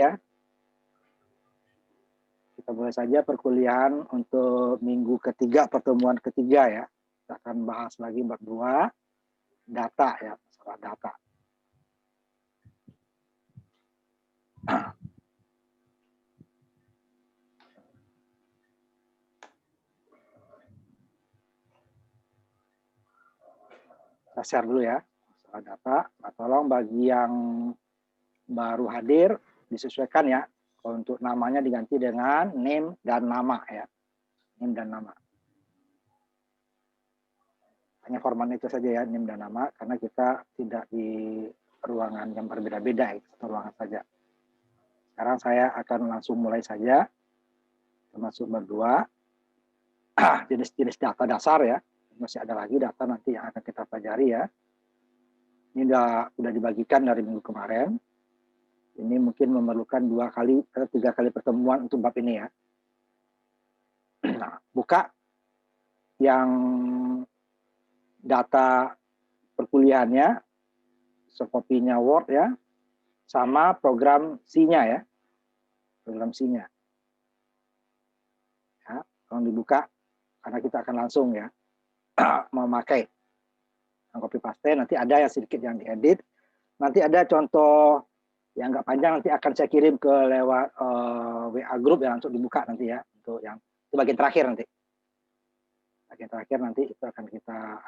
ya. Kita mulai saja perkuliahan untuk minggu ketiga, pertemuan ketiga ya. Kita akan bahas lagi berdua data ya, masalah data. Saya share dulu ya, masalah data. Nah, tolong bagi yang baru hadir disesuaikan ya. Untuk namanya diganti dengan name dan nama ya. Name dan nama. Hanya format itu saja ya, name dan nama, karena kita tidak di ruangan yang berbeda-beda, satu ruangan saja. Sekarang saya akan langsung mulai saja, termasuk berdua. Jenis-jenis data dasar ya, masih ada lagi data nanti yang akan kita pelajari ya. Ini udah dibagikan dari minggu kemarin. Ini mungkin memerlukan 3 kali pertemuan untuk bab ini ya. Nah, buka yang data perkuliahannya, sekopinya Word ya, sama program C-nya ya, program C-nya. Ya, tolong dibuka, karena kita akan langsung ya, memakai copy paste, nanti ada yang sedikit yang diedit, nanti ada contoh yang nggak panjang, nanti akan saya kirim ke lewat WA group yang untuk dibuka nanti ya, untuk yang itu bagian terakhir nanti. Bagian terakhir nanti itu akan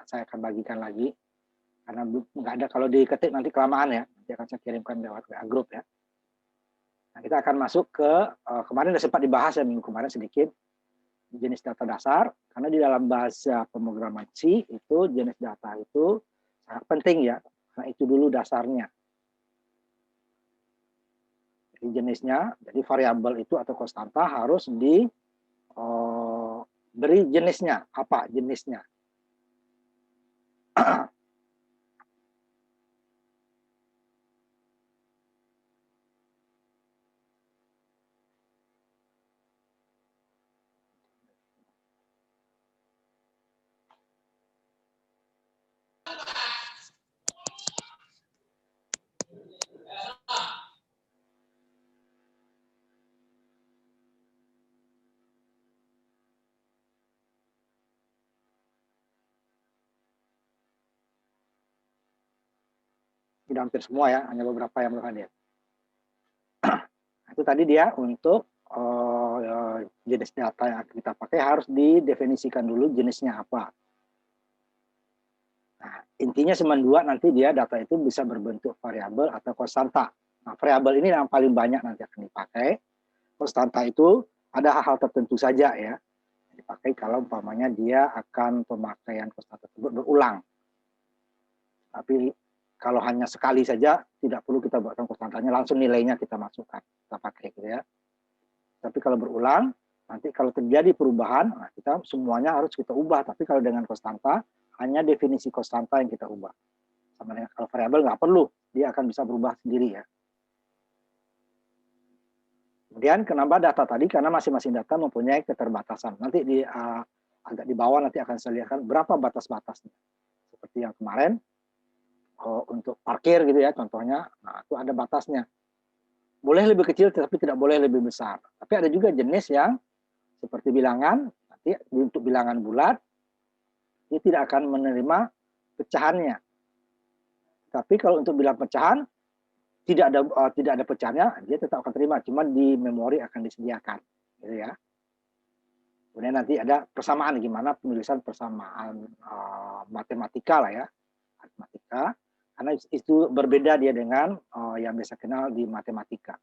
saya akan bagikan lagi, karena nggak ada, kalau diketik nanti kelamaan ya, nanti akan saya kirimkan lewat WA group ya. Nah, kita akan masuk ke, kemarin sudah sempat dibahas ya minggu kemarin sedikit, jenis data dasar, karena di dalam bahasa pemrograman C itu jenis data itu sangat penting ya, karena itu dulu dasarnya. Jadi jenisnya, jadi variabel itu atau konstanta harus beri jenisnya, apa jenisnya. Tidak hampir semua ya, hanya beberapa yang belum hadir. Itu tadi dia untuk jenis data yang kita pakai harus didefinisikan dulu jenisnya apa. Nah, intinya cuma 2, nanti dia data itu bisa berbentuk variabel atau konstanta. Nah, variabel ini yang paling banyak nanti akan dipakai. Konstanta itu ada hal-hal tertentu saja ya, dipakai kalau umpamanya dia akan pemakaian konstanta tersebut berulang. Tapi kalau hanya sekali saja, tidak perlu kita buatkan konstantanya, langsung nilainya kita masukkan, kita pakai gitu ya. Tapi kalau berulang, nanti kalau terjadi perubahan, nah kita semuanya harus kita ubah. Tapi kalau dengan konstanta, hanya definisi konstanta yang kita ubah. Sama dengan kalau variabel nggak perlu, dia akan bisa berubah sendiri ya. Kemudian kenapa data tadi? Karena masing-masing data mempunyai keterbatasan. Nanti agak di bawah nanti akan saya lihatkan berapa batas-batasnya. Seperti yang kemarin, untuk parkir gitu ya contohnya, nah itu ada batasnya. Boleh lebih kecil tapi tidak boleh lebih besar. Tapi ada juga jenis yang seperti bilangan, nanti untuk bilangan bulat dia tidak akan menerima pecahannya. Tapi kalau untuk bilang pecahan tidak ada pecahannya, dia tetap akan terima, cuma di memori akan disediakan, gitu ya. Kemudian nanti ada persamaan, gimana penulisan persamaan matematika lah ya, matematika. Karena itu berbeda dia dengan yang biasa kenal di matematika.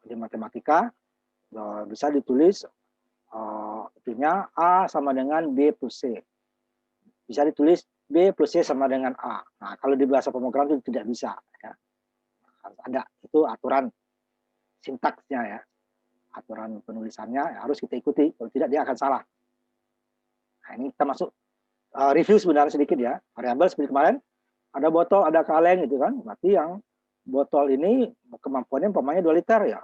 Di matematika bisa ditulis itunya A sama dengan B plus C. Bisa ditulis B plus C sama dengan A. Nah, kalau di bahasa pemrograman itu tidak bisa. Ya. Harus ada, itu aturan sintaksnya ya. Aturan penulisannya ya, harus kita ikuti. Kalau tidak dia akan salah. Nah, ini kita masuk review sebenarnya sedikit ya. Variabel seperti kemarin. Ada botol, ada kaleng gitu kan. Berarti yang botol ini kemampuannya umpamanya 2 liter ya.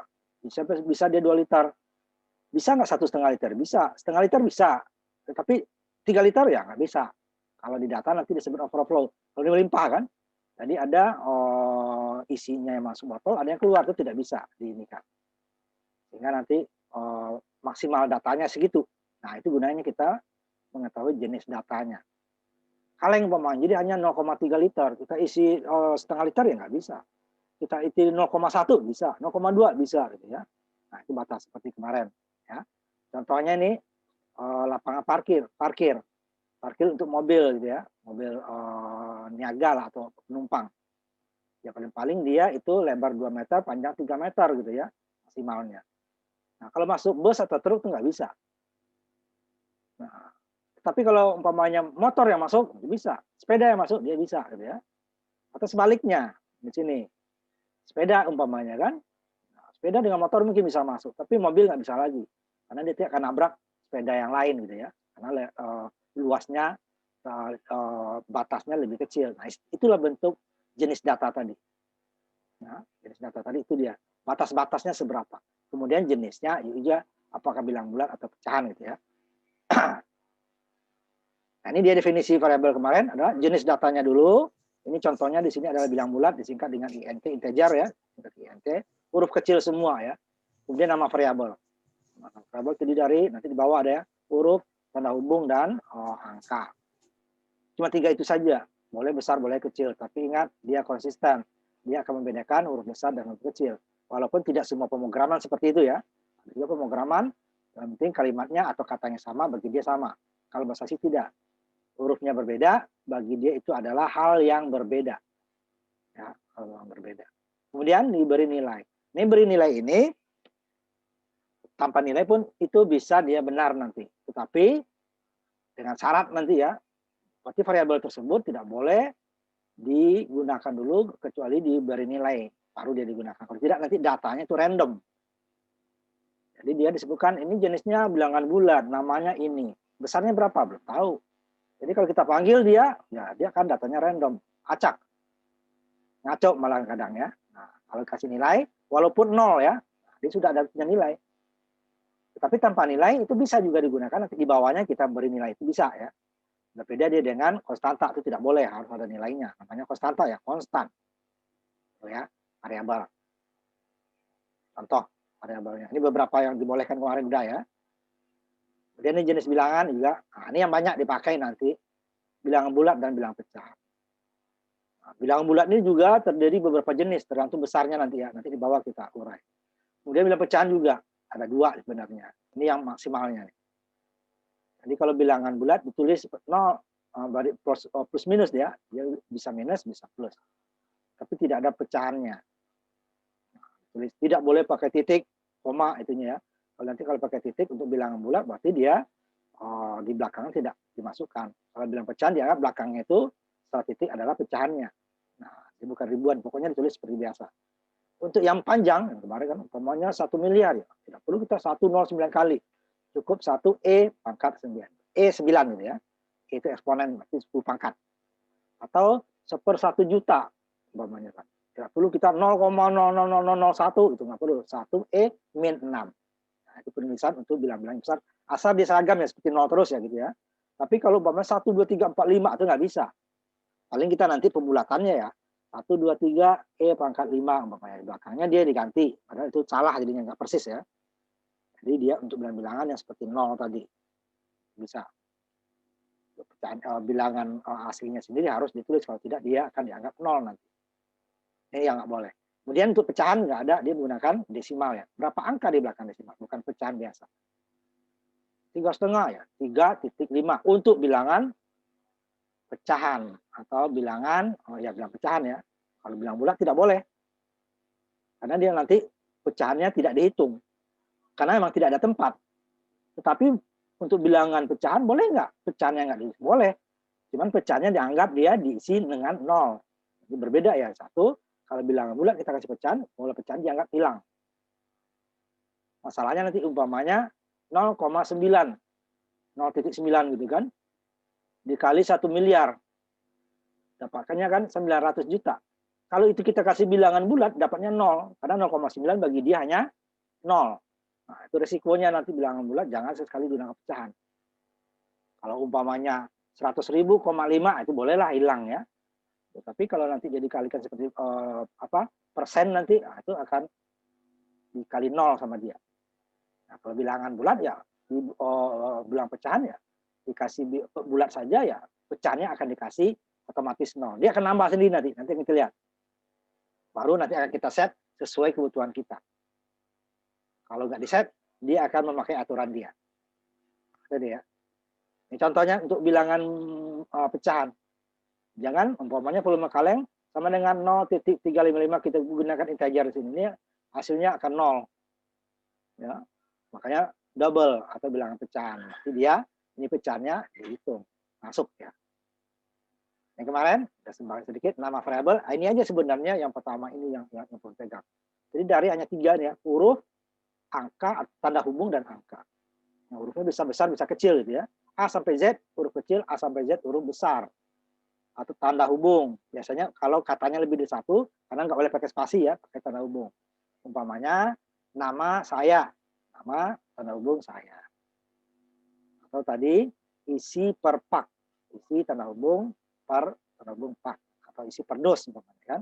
Bisa dia 2 liter. Bisa nggak 1,5 liter? Bisa. 1,5 liter bisa. Tetapi 3 liter ya nggak bisa. Kalau di data nanti disebut overflow. Kalau ini melimpah kan. Jadi ada isinya yang masuk botol, ada yang keluar, itu tidak bisa diinikan. Sehingga nanti maksimal datanya segitu. Nah, itu gunanya kita mengetahui jenis datanya. Kaleng umpamanya, jadi hanya 0,3 liter, kita isi setengah liter ya nggak bisa. Kita isi 0,1 bisa, 0,2 bisa gitu ya. Nah, itu batas seperti kemarin ya. Contohnya ini lapangan parkir untuk mobil gitu ya, mobil niaga lah atau penumpang. Ya paling-paling dia itu lebar 2 meter, panjang 3 meter gitu ya, maksimalnya. Nah, kalau masuk bus atau truk itu nggak bisa. Nah, tapi kalau umpamanya motor yang masuk, bisa. Sepeda yang masuk, dia bisa gitu ya. Atau sebaliknya, di sini. Sepeda umpamanya kan, nah, sepeda dengan motor mungkin bisa masuk, tapi mobil nggak bisa lagi. Karena dia tidak akan nabrak sepeda yang lain gitu ya. Karena luasnya, batasnya lebih kecil. Nah, itulah bentuk jenis data tadi. Nah, jenis data tadi itu dia. Batas-batasnya seberapa. Kemudian jenisnya juga apakah bilang bulat atau pecahan gitu ya. Nah, ini dia definisi variabel kemarin adalah jenis datanya dulu. Ini contohnya di sini adalah bilang bulat disingkat dengan INT, integer ya, INT, huruf kecil semua ya. Kemudian nama variabel. Nah, variabel terdiri dari nanti di bawah ada ya, huruf, tanda hubung dan angka. Cuma 3 itu saja. Boleh besar, boleh kecil, tapi ingat dia konsisten. Dia akan membedakan huruf besar dan huruf kecil. Walaupun tidak semua pemrograman seperti itu ya. Ada juga pemrograman yang penting kalimatnya atau katanya sama, bagi dia sama. Kalau bahasa C tidak. Hurufnya berbeda, bagi dia itu adalah hal yang berbeda. Ya, hal yang berbeda. Kemudian diberi nilai. Ini beri nilai ini, tanpa nilai pun itu bisa dia benar nanti. Tetapi dengan syarat nanti ya, berarti variabel tersebut tidak boleh digunakan dulu kecuali diberi nilai. Baru dia digunakan. Kalau tidak nanti datanya itu random. Jadi dia disebutkan ini jenisnya bilangan bulat, namanya ini. Besarnya berapa? Belum tahu. Jadi kalau kita panggil dia, ya dia kan datanya random, acak, ngaco malah kadang ya. Nah, kalau kasih nilai, walaupun 0 ya, dia sudah ada nilai. Tapi tanpa nilai itu bisa juga digunakan. Nanti di bawahnya kita beri nilai itu bisa ya. Berbeda dia dengan konstanta itu tidak boleh, harus ada nilainya. Namanya konstanta ya, konstan. Oh ya, variabel. Contoh variabelnya. Ini beberapa yang dibolehkan kemarin udah ya. Kemudian ini jenis bilangan juga. Nah, ini yang banyak dipakai nanti. Bilangan bulat dan bilangan pecah. Nah, bilangan bulat ini juga terdiri beberapa jenis, tergantung besarnya nanti ya. Nanti di bawah kita urai. Kemudian bilangan pecahan juga. Ada 2 sebenarnya. Ini yang maksimalnya. Jadi kalau bilangan bulat ditulis 0 plus minus ya. Dia bisa minus, bisa plus. Tapi tidak ada pecahannya. Tulis tidak boleh pakai titik, koma itunya ya. Kalau pakai titik untuk bilangan bulat berarti dia di belakangnya tidak dimasukkan. Kalau bilang pecahan dianggap belakangnya itu setelah titik adalah pecahannya. Nah, ini bukan ribuan, pokoknya ditulis seperti biasa. Untuk yang panjang, yang kemarin kan umpamanya 1 miliar ya. Tidak perlu kita 109 kali. Cukup 1 E pangkat 9. E9 gitu ya. Itu eksponen berarti 10 pangkat. Atau 1/1 juta umpamanya kan. Tidak perlu kita 0,00001 itu nggak perlu. 1 E min 6. Nah, itu penulisan untuk bilang-bilang besar. Asal dia seragam ya seperti 0 terus ya gitu ya. Tapi kalau umpamanya 1, 2, 3, 4, 5 itu nggak bisa. Paling kita nanti pembulatannya ya. 1, 2, 3 E pangkat 5 umpamanya. Di belakangnya dia diganti. Padahal itu salah jadinya nggak persis ya. Jadi dia untuk bilangan yang seperti 0 tadi. Bisa. Bilangan aslinya sendiri harus ditulis. Kalau tidak dia akan dianggap 0 nanti. Ini yang nggak boleh. Kemudian untuk pecahan nggak ada, dia menggunakan desimal ya. Berapa angka di belakang desimal, bukan pecahan biasa. 3,5 ya, 3,5 untuk bilangan pecahan atau bilangan, bilang pecahan ya. Kalau bilang bulat tidak boleh. Karena dia nanti pecahannya tidak dihitung. Karena memang tidak ada tempat. Tetapi untuk bilangan pecahan boleh nggak? Pecahannya nggak diisi? Boleh. Cuman pecahannya dianggap dia diisi dengan 0. Jadi berbeda ya. Satu, kalau bilangan bulat kita kasih pecahan, mulai pecahan dianggap hilang. Masalahnya nanti umpamanya 0,9, 0,9 gitu kan, dikali 1 miliar. Dapatkannya kan 900 juta. Kalau itu kita kasih bilangan bulat, dapatnya 0. Karena 0,9 bagi dia hanya 0. Nah, itu resikonya nanti bilangan bulat, jangan sekali gunakan pecahan. Kalau umpamanya 100.000,5 itu bolehlah hilang ya. Tapi kalau nanti dia dikalikan seperti persen nanti, nah, itu akan dikali 0 sama dia. Nah, kalau bilangan bulat ya bilang pecahan ya dikasih bulat saja ya pecahannya akan dikasih otomatis 0. Dia akan nambah sendiri nanti kita lihat. Baru nanti akan kita set sesuai kebutuhan kita. Kalau nggak di set, dia akan memakai aturan dia. Jadi ya. Ini contohnya untuk bilangan pecahan. Jangan umpamanya volume kaleng sama dengan 0,355 kita gunakan integer di sini. Ini hasilnya akan 0. Ya. Makanya double atau bilangan pecahan. Nanti dia ini pecahannya dihitung. Masuk ya. Yang kemarin sudah sembahkan sedikit nama variabel. Ini aja sebenarnya yang pertama ini yang perlu pegang. Jadi dari hanya 3 nih ya, huruf, angka, tanda hubung dan angka. Nah, hurufnya bisa besar bisa kecil gitu ya. A sampai Z huruf kecil, A sampai Z huruf besar. Atau tanda hubung. Biasanya kalau katanya lebih dari 1, karena nggak boleh pakai spasi ya, pakai tanda hubung. Umpamanya nama saya, nama tanda hubung saya. Atau tadi isi per pak, isi tanda hubung per tanda hubung pak, atau isi per dos umpamanya kan,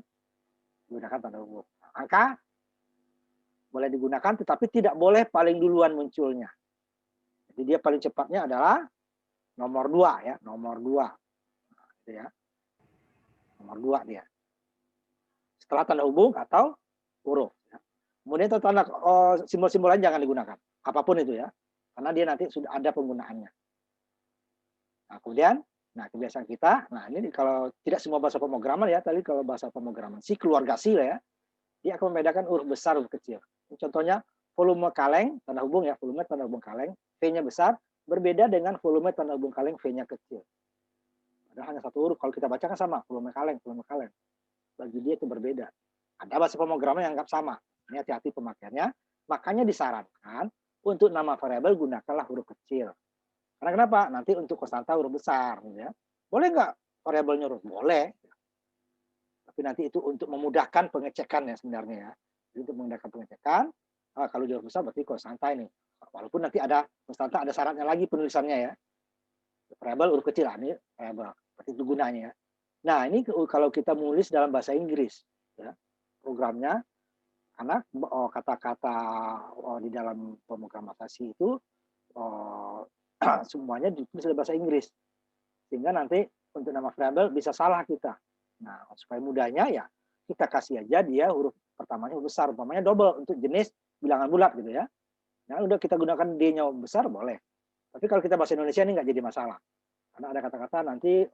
gunakan tanda hubung. Angka boleh digunakan, tetapi tidak boleh paling duluan munculnya. Jadi dia paling cepatnya adalah nomor 2 ya, nomor 2. Nah, gitu ya. Nomor 2 dia. Setelah tanda hubung atau huruf. Ya. Kemudian tanda simbol-simbol lain jangan digunakan. Apapun itu ya. Karena dia nanti sudah ada penggunaannya. Nah, kemudian, kebiasaan kita, ini kalau tidak semua bahasa pemrograman ya, tadi kalau bahasa pemrograman C, keluarga C lah ya, dia akan membedakan huruf besar, huruf kecil. Contohnya, volume kaleng, tanda hubung ya, volume tanda hubung kaleng, V-nya besar, berbeda dengan volume tanda hubung kaleng, V-nya kecil. Padahal hanya satu huruf, kalau kita baca kan sama, volume kaleng. Bagi dia itu berbeda. Ada bahasa pemrograman yang anggap sama. Ini hati-hati pemakaiannya. Makanya disarankan untuk nama variabel gunakanlah huruf kecil. Karena kenapa? Nanti untuk konstanta huruf besar. Ya. Boleh nggak variabelnya huruf? Boleh. Tapi nanti itu untuk memudahkan pengecekan ya sebenarnya ya. Jadi untuk memudahkan pengecekan, kalau huruf besar berarti konstanta ini. Walaupun nanti ada konstanta, ada syaratnya lagi penulisannya ya. Variabel huruf kecil, ini variabel. Seperti itu gunanya ya. Nah, ini kalau kita menulis dalam bahasa Inggris, ya, programnya, karena kata-kata di dalam pemrogramasasi itu semuanya ditulis dalam bahasa Inggris. Sehingga nanti untuk nama variabel bisa salah kita. Nah, supaya mudahnya ya kita kasih aja dia huruf pertamanya huruf besar, umpamanya double untuk jenis bilangan bulat gitu ya. Nah, udah kita gunakan D-nya besar boleh. Tapi kalau kita bahasa Indonesia ini nggak jadi masalah. Karena ada kata-kata nanti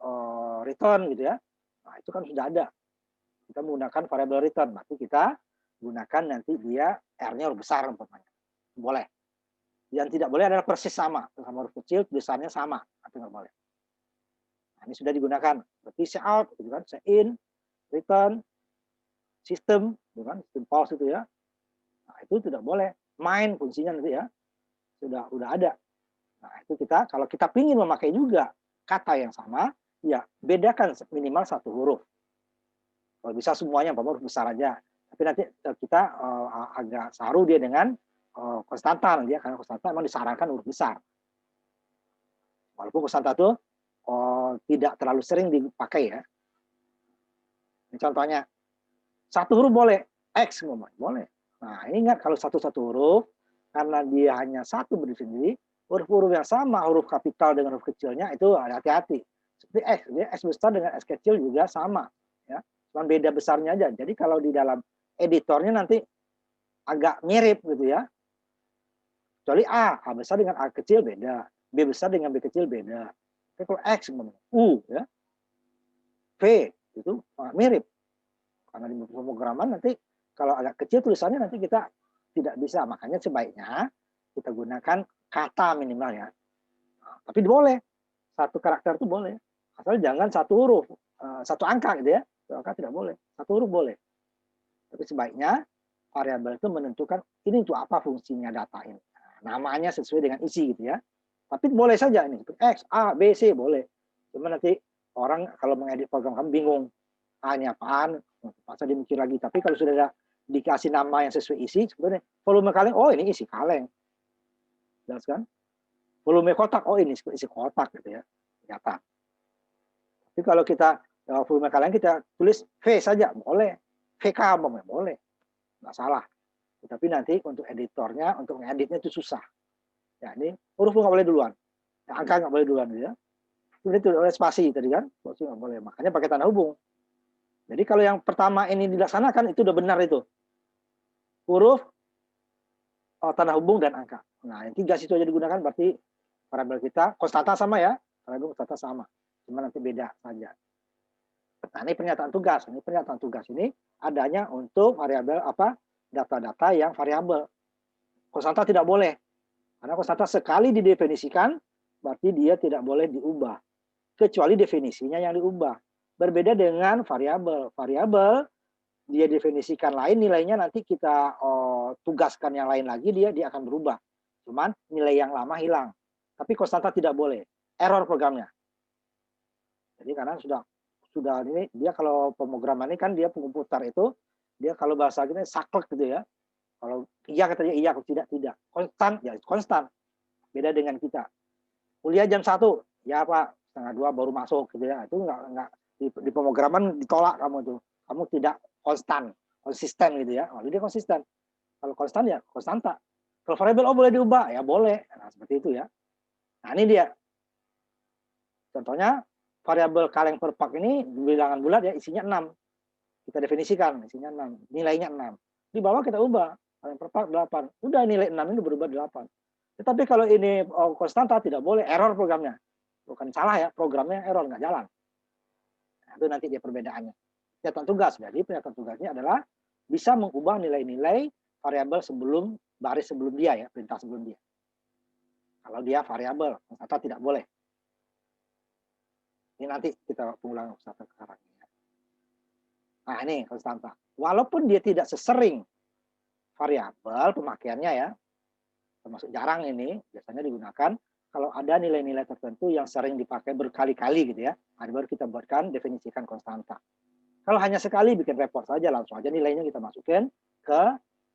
return gitu ya. Nah, itu kan sudah ada. Kita menggunakan variabel return. Berarti kita gunakan nanti dia R-nya huruf besar umpamanya. Boleh. Yang tidak boleh adalah persis sama huruf kecil, tulisannya sama. Itu nggak boleh. Nah, ini sudah digunakan. Berarti say out, gitu kan, say in, return, system, gitu kan, system pause itu ya. Nah, itu tidak boleh. Main fungsinya nanti ya. Sudah ada. Nah, itu kita kalau kita ingin memakai juga kata yang sama, ya bedakan minimal satu huruf. Kalau bisa semuanya huruf besar aja. Tapi nanti kita agak saru dia dengan konstanta nanti ya, karena konstanta memang disarankan huruf besar. Walaupun konstanta itu tidak terlalu sering dipakai ya. Ini contohnya, satu huruf boleh, X boleh. Nah, ini ingat kalau satu-satu huruf, karena dia hanya satu berdiri sendiri, huruf-huruf yang sama, huruf kapital dengan huruf kecilnya itu hati-hati. Seperti X, dia S besar dengan S kecil juga sama. Ya. Cuma beda besarnya aja. Jadi kalau di dalam editornya nanti agak mirip gitu ya. Kecuali A besar dengan A kecil beda. B besar dengan B kecil beda. Tapi kalau X, U, ya, V, itu mirip. Karena di pemrograman nanti kalau agak kecil tulisannya nanti kita tidak bisa. Makanya sebaiknya kita gunakan kata minimal ya. Nah, tapi boleh. Satu karakter itu boleh. Asal jangan satu huruf. Satu angka gitu ya. Satu angka tidak boleh. Satu huruf boleh. Tapi sebaiknya variabel itu menentukan ini untuk apa fungsinya data ini. Nah, namanya sesuai dengan isi gitu ya. Tapi boleh saja ini. X, A, B, C boleh. Cuma nanti orang kalau mengedit program kamu bingung. A ini apaan? Masa dimikir lagi. Tapi kalau sudah ada dikasih nama yang sesuai isi, sebenarnya volume kaleng, oh ini isi kaleng. Jelas kan? Volume kotak, oh ini isi kotak gitu ya. Ternyata. Tapi kalau kita volume kalian kita tulis V saja, boleh. VK boleh, nggak salah. Tapi nanti untuk editornya, untuk ngeditnya itu susah. Ya, ini huruf nggak boleh duluan. Ya, angka nggak boleh duluan, ya. Ini tuh oleh spasi tadi kan, spasi nggak boleh. Makanya pakai tanda hubung. Jadi kalau yang pertama ini dilaksanakan itu udah benar itu. Huruf, tanda hubung dan angka. Nah, yang 3 situ aja digunakan berarti variabel kita konstanta sama ya. Variabel konstanta sama. Cuma nanti beda saja. Nah, ini pernyataan tugas. Ini pernyataan tugas ini adanya untuk variabel apa? Data-data yang variabel. Konstanta tidak boleh. Karena konstanta sekali didefinisikan berarti dia tidak boleh diubah. Kecuali definisinya yang diubah. Berbeda dengan variabel. Variabel dia definisikan lain, nilainya nanti kita tugaskan yang lain lagi, dia akan berubah. Cuman nilai yang lama hilang. Tapi konstanta tidak boleh. Error programnya. Jadi karena sudah ini dia kalau pemrograman ini kan dia pengkomputer itu dia kalau bahasa kita saklek gitu ya. Kalau iya katanya iya, kalau tidak. Konstan ya konstan. Beda dengan kita. Kuliah jam 1, ya Pak, setengah 2 baru masuk gitu ya. Itu enggak di pemrograman ditolak kamu tuh. Kamu tidak konsisten gitu ya. Lalu dia konsisten. Kalau konstan ya konstanta. Kalau variabel boleh diubah, ya boleh. Nah, seperti itu ya. Nah, ini dia. Contohnya variabel kaleng per pak ini bilangan bulat ya, isinya 6. Kita definisikan isinya 6, nilainya 6. Di bawah kita ubah, kaleng per pak 8. Udah nilai 6 ini berubah 8. Tetapi kalau ini konstanta tidak boleh, error programnya. Bukan salah ya, programnya error, nggak jalan. Nah, itu nanti dia perbedaannya. Pernyataan tugas. Jadi pernyataan tugasnya adalah bisa mengubah nilai-nilai variabel sebelum baris sebelum dia ya, perintah sebelum dia. Kalau dia variabel, konstanta tidak boleh. Ini nanti kita pengulangan sekarang. Nah, ini konstanta. Walaupun dia tidak sesering variabel pemakaiannya ya, termasuk jarang ini, biasanya digunakan kalau ada nilai-nilai tertentu yang sering dipakai berkali-kali gitu ya. Nah, baru kita buatkan definisikan konstanta. Kalau hanya sekali bikin report saja, langsung aja nilainya kita masukin ke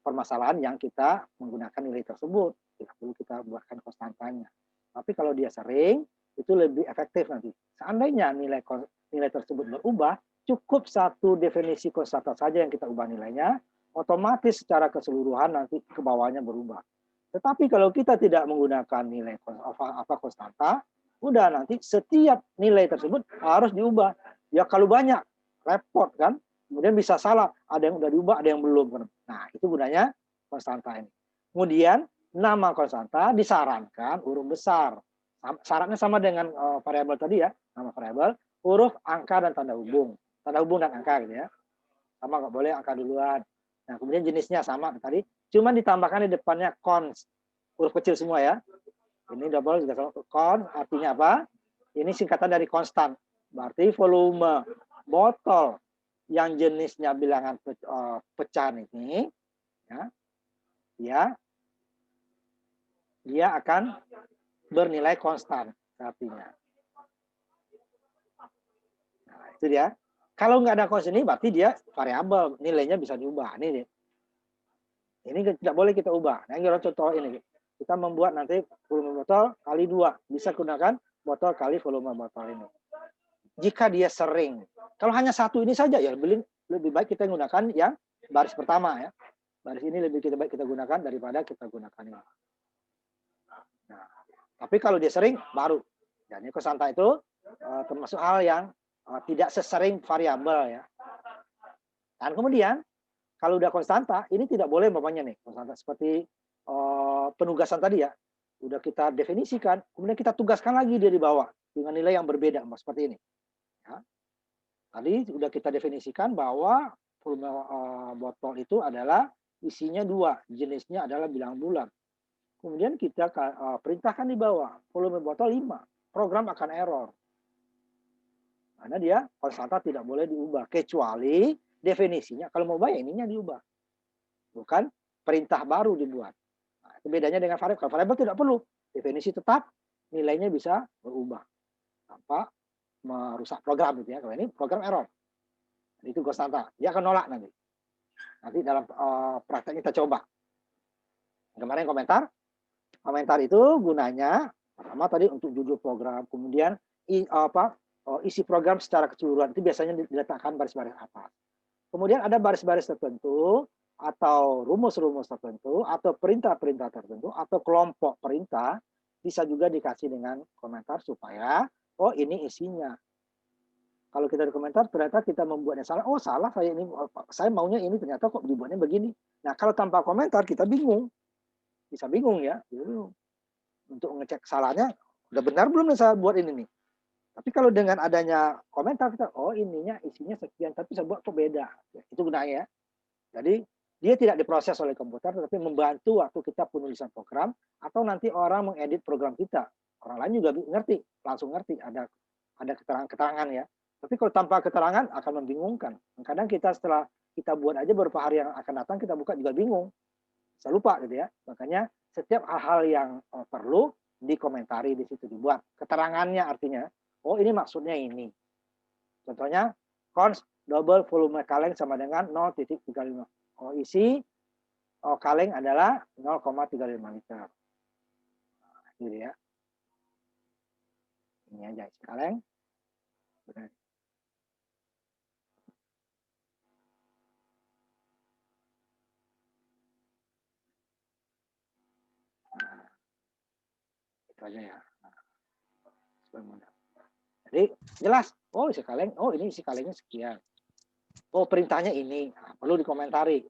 permasalahan yang kita menggunakan nilai tersebut. Tidak perlu kita buatkan konstantanya. Tapi kalau dia sering, itu lebih efektif nanti. Seandainya nilai tersebut berubah, cukup satu definisi konstanta saja yang kita ubah nilainya, otomatis secara keseluruhan nanti ke bawahnya berubah. Tetapi kalau kita tidak menggunakan nilai konstanta, udah nanti setiap nilai tersebut harus diubah. Ya kalau banyak, repot kan. Kemudian bisa salah, ada yang udah diubah, ada yang belum. Nah, itu gunanya konstanta ini. Kemudian nama konstanta disarankan huruf besar. Syaratnya sama dengan variabel tadi ya, nama variabel, huruf, angka, dan tanda hubung. Tanda hubung dan angka gitu ya. Sama nggak boleh angka duluan. Nah, kemudian jenisnya sama tadi, cuma ditambahkan di depannya cons, huruf kecil semua ya. Ini double juga sama. Cons artinya apa? Ini singkatan dari konstan. Berarti volume botol yang jenisnya bilangan pecahan ini, ya, dia akan bernilai konstan artinya. Nah, itu dia. Kalau nggak ada konstan ini berarti dia variabel, nilainya bisa diubah. Ini tidak boleh kita ubah. Nah, ini contoh ini. Kita membuat nanti volume botol kali 2. Bisa gunakan botol kali volume botol ini. Jika dia sering. Kalau hanya satu ini saja ya lebih baik kita gunakan yang baris pertama ya. Baris ini lebih baik kita gunakan daripada kita gunakan ini. Nah, tapi kalau dia sering baru. Dan konstanta itu termasuk hal yang tidak sesering variabel ya. Dan kemudian kalau udah konstanta, ini tidak boleh bapaknya nih, konstanta seperti penugasan tadi ya. Udah kita definisikan, kemudian kita tugaskan lagi dia di bawah dengan nilai yang berbeda, seperti ini. Ya. Tadi sudah kita definisikan bahwa volume botol itu adalah isinya 2, jenisnya adalah bilangan bulat. Kemudian kita perintahkan di bawah, volume botol 5, program akan error. Karena dia konstanta tidak boleh diubah, kecuali definisinya kalau mau bayar ininya diubah, bukan perintah baru dibuat. Nah, itu bedanya dengan variabel. Kalau variabel tidak perlu, definisi tetap, nilainya bisa berubah tanpa merusak program gitu ya. Kalau ini program error, itu konstanta, dia akan nolak nanti. Nanti dalam praktek kita coba. Kemarin komentar itu gunanya pertama tadi untuk judul program, kemudian isi program secara keseluruhan. Itu biasanya diletakkan baris-baris atas. Kemudian ada baris-baris tertentu, atau rumus-rumus tertentu, atau perintah-perintah tertentu, atau kelompok perintah, bisa juga dikasih dengan komentar supaya, oh ini isinya. Kalau kita di komentar, ternyata kita membuatnya salah. Oh salah, saya maunya ini, ternyata kok dibuatnya begini. Nah kalau tanpa komentar, kita bingung. Bisa bingung ya. Untuk ngecek salahnya, udah benar belum nih saya buat ini nih. Tapi kalau dengan adanya komentar, kita, oh isinya sekian, tapi saya buat kok beda. Itu gunanya ya. Jadi dia tidak diproses oleh komputer, tetapi membantu waktu kita penulisan program, atau nanti orang mengedit program kita. Orang lain juga ngerti, langsung ngerti, ada keterangan ya. Tapi kalau tanpa keterangan akan membingungkan. Kadang kita setelah kita buat aja beberapa hari yang akan datang, kita buka juga bingung. Saya lupa gitu ya. Makanya setiap hal-hal yang perlu dikomentari di situ, dibuat keterangannya, artinya oh ini maksudnya ini. Contohnya const double volume kaleng sama dengan 0,35. Oh isi kaleng adalah 0,35 liter. Nah, gitu ya. Ini aja isi kaleng. Nah, itu aja ya. Nah, jadi jelas, oh isi kaleng, oh ini isi kalengnya sekian. Oh perintahnya ini, nah, perlu dikomentari.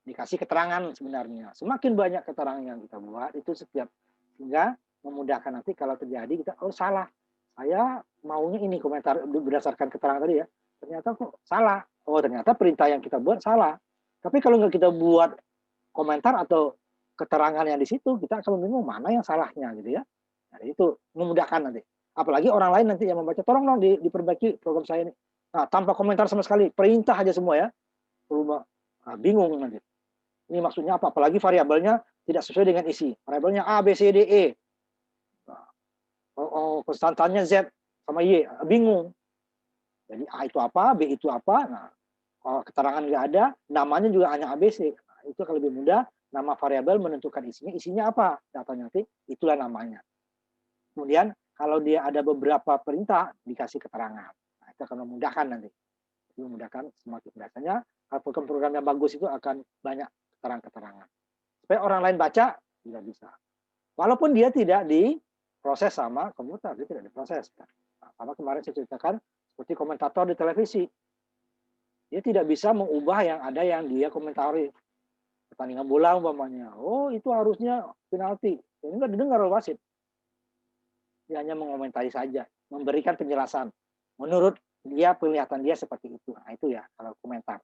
Dikasih keterangan sebenarnya. Semakin banyak keterangan yang kita buat, itu sehingga memudahkan nanti kalau terjadi kita, oh salah. Saya maunya ini komentar berdasarkan keterangan tadi ya. Ternyata kok salah. Oh ternyata perintah yang kita buat salah. Tapi kalau nggak kita buat komentar atau keterangan yang di situ, kita akan bingung mana yang salahnya gitu ya. Nah, itu memudahkan nanti. Apalagi orang lain nanti yang membaca, tolong dong diperbaiki program saya ini. Nah, tanpa komentar sama sekali, perintah aja semua ya. Bingung nanti. Ini maksudnya apa? Apalagi variabelnya tidak sesuai dengan isi. Variabelnya A, B, C, D, E. Konstantannya Z sama Y. Bingung. Jadi A itu apa, B itu apa. Nah, kalau keterangan nggak ada, namanya juga hanya A, B, C. Nah, itu akan lebih mudah. Nama variabel menentukan isinya. Isinya apa? Datanya nanti. Itulah namanya. Kemudian kalau dia ada beberapa perintah, dikasih keterangan. Nah, itu akan memudahkan nanti. Memudahkan semakin biasanya program-program yang bagus itu akan banyak keterangan-keterangan. Supaya orang lain baca, tidak bisa. Walaupun dia tidak diproses sama komputer, dia tidak diproses. Nah, sama kemarin saya ceritakan, seperti komentator di televisi. Dia tidak bisa mengubah yang ada yang dia komentari. Pertandingan bola umpamanya, oh itu harusnya penalti. Ini nggak didengar oleh wasit. Dia hanya mengomentari saja, memberikan penjelasan. Menurut dia, penglihatan dia seperti itu. Nah itu ya, kalau komentar.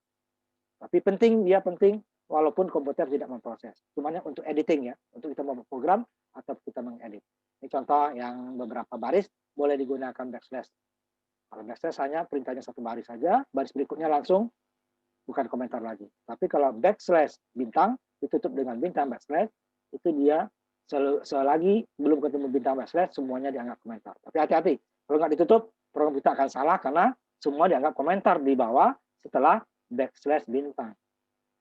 Tapi dia penting, walaupun komputer tidak memproses. Cuma untuk editing ya, untuk kita membuat program atau kita mengedit. Ini contoh yang beberapa baris boleh digunakan backslash. Kalau backslash hanya perintahnya satu baris saja, baris berikutnya langsung bukan komentar lagi. Tapi kalau backslash bintang ditutup dengan bintang backslash, itu dia selagi belum ketemu bintang backslash semuanya dianggap komentar. Tapi hati-hati, kalau nggak ditutup program kita akan salah karena semua dianggap komentar di bawah setelah backslash bintang.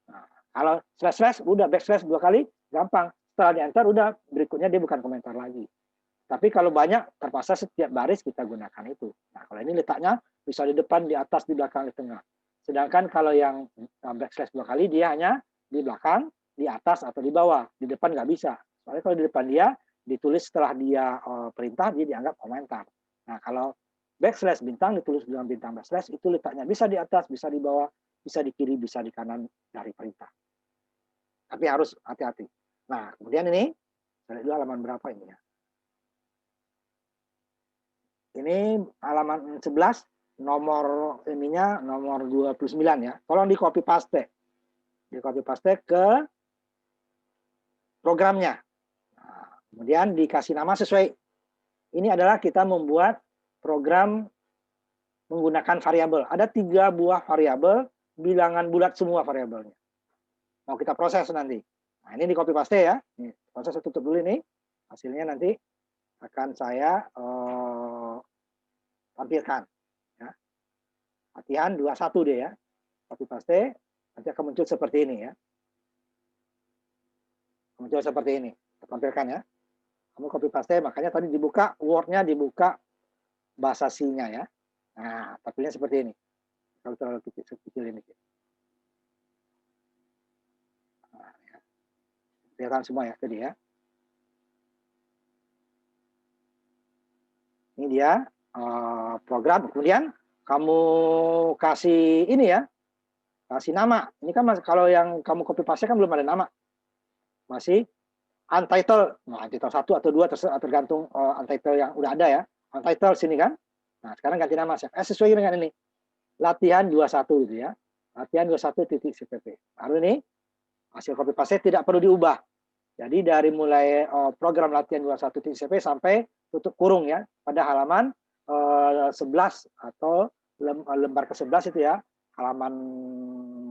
Nah, kalau slash udah backslash 2 kali gampang. Setelah di enter udah berikutnya dia bukan komentar lagi. Tapi kalau banyak terpaksa setiap baris kita gunakan itu. Nah kalau ini letaknya bisa di depan, di atas, di belakang, di tengah. Sedangkan kalau yang backslash 2 kali dia hanya di belakang, di atas atau di bawah. Di depan nggak bisa. Soalnya kalau di depan dia ditulis setelah dia perintah dia dianggap komentar. Nah kalau backslash bintang ditulis dengan bintang backslash itu letaknya bisa di atas, bisa di bawah, bisa di kiri, bisa di kanan dari perintah. Tapi harus hati-hati. Nah, kemudian ini, saya lihat dulu halaman berapa ini ya. Ini halaman 11, nomor ininya nomor 29 ya. Tolong di copy paste. Di copy paste ke programnya. Nah, kemudian dikasih nama sesuai. Ini adalah kita membuat program menggunakan variabel. Ada 3 buah variabel, bilangan bulat semua variabelnya. Mau kita proses nanti. Nah, ini di copy paste ya. Nih, proses saya tutup dulu ini. Hasilnya nanti akan saya tampilkan. Ya. Latihan 21 deh ya. Copy paste, nanti akan muncul seperti ini ya. Muncul seperti ini. Kita tampilkan ya. Kamu copy paste, makanya tadi dibuka, Word-nya dibuka bahasa C-nya ya. Nah, tampilnya seperti ini. Kalau terlalu kecil ini. Nah, ya. Kelihatan semua ya tadi ya. Ini dia program. Kemudian kamu kasih ini ya, kasih nama. Ini kan kalau yang kamu copy paste kan belum ada nama. Masih untitled. Nah, untitled 1 atau 2 tergantung untitled yang udah ada ya. Untitled sini kan. Nah, sekarang ganti nama. Sesuai dengan ini. Latihan 21 gitu ya. Latihan 21.cpp. Baru ini hasil copy paste tidak perlu diubah. Jadi dari mulai program latihan 21.cpp sampai tutup kurung ya pada halaman 11 atau lembar ke-11 itu ya. Halaman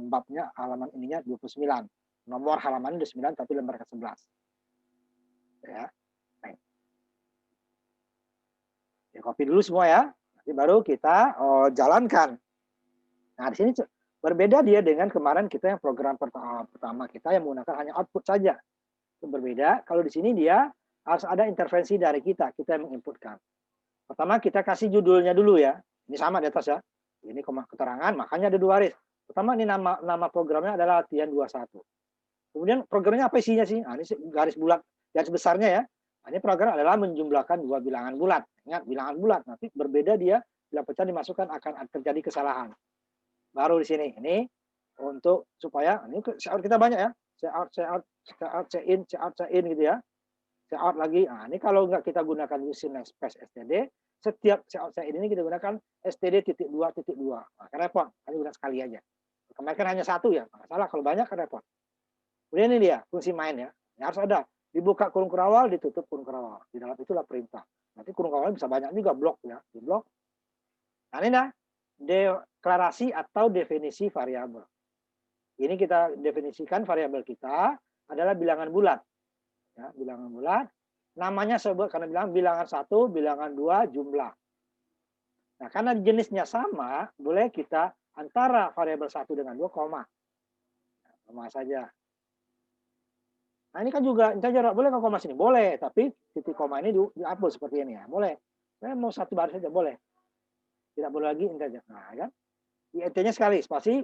babnya, halaman ininya 29. Nomor halaman 29 tapi lembar ke-11. Ya. Nah. Ya, copy dulu semua ya. Nanti baru kita jalankan. Nah, di sini berbeda dia dengan kemarin kita yang program pertama kita yang menggunakan hanya output saja. Itu berbeda. Kalau di sini dia harus ada intervensi dari kita yang menginputkan. Pertama kita kasih judulnya dulu ya. Ini sama di atas ya. Ini keterangan, makanya ada 2 baris. Pertama ini nama programnya adalah latihan 21. Kemudian programnya apa isinya sih? Nah, ini garis bulat, garis besarnya ya. Nah, ini program adalah menjumlahkan 2 bilangan bulat. Ingat bilangan bulat, nanti berbeda dia bila pecah dimasukkan akan terjadi kesalahan. Baru di sini ini untuk supaya ini shout kita banyak ya. Shout, in gitu ya. Shout lagi. Nah, ini kalau nggak kita gunakan using space std, setiap shout ini kita gunakan std.2.2. Nah, kan repot, kan gunakan sekali aja. Kemarin kan hanya 1 ya, nggak salah kalau banyak kan repot. Kemudian ini dia fungsi main ya. Harus ada dibuka kurung kerawal, ditutup kurung kerawal. Di dalam itulah perintah. Nanti kurung kerawal bisa banyak juga blok ya, di blok. Nah, ini dah deklarasi atau definisi variabel. Ini kita definisikan variabel kita adalah bilangan bulat. Ya, bilangan bulat. Namanya sebut karena bilangan 1, bilangan 2, jumlah. Nah, karena jenisnya sama, boleh kita antara variabel 1 dengan 2, koma. Nah, koma saja. Nah, ini kan juga integer, boleh nggak koma sini? Boleh, tapi titik koma ini dihapus seperti ini ya. Boleh. Saya mau 1 baris saja, boleh. Tidak boleh lagi integer. Nah, kan? INT-nya sekali, spasi,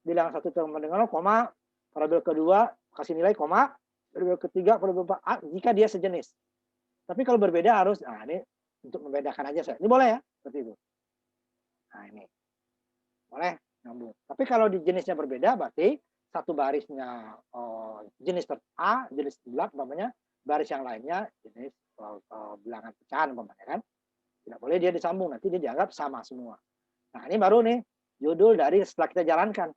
bilangan 1 sama dengan 0, koma, variabel kedua, kasih nilai, koma, variabel ketiga, variabel 4, jika dia sejenis. Tapi kalau berbeda harus, nah ini untuk membedakan aja saya. Ini boleh ya, seperti itu. Nah ini, boleh nyambung. Tapi kalau di jenisnya berbeda, berarti satu barisnya jenis A, jenis bulat, umpamanya, baris yang lainnya jenis bilangan pecahan, umpamanya kan. Tidak boleh dia disambung, nanti dia dianggap sama semua. Nah ini baru nih, judul dari setelah kita jalankan.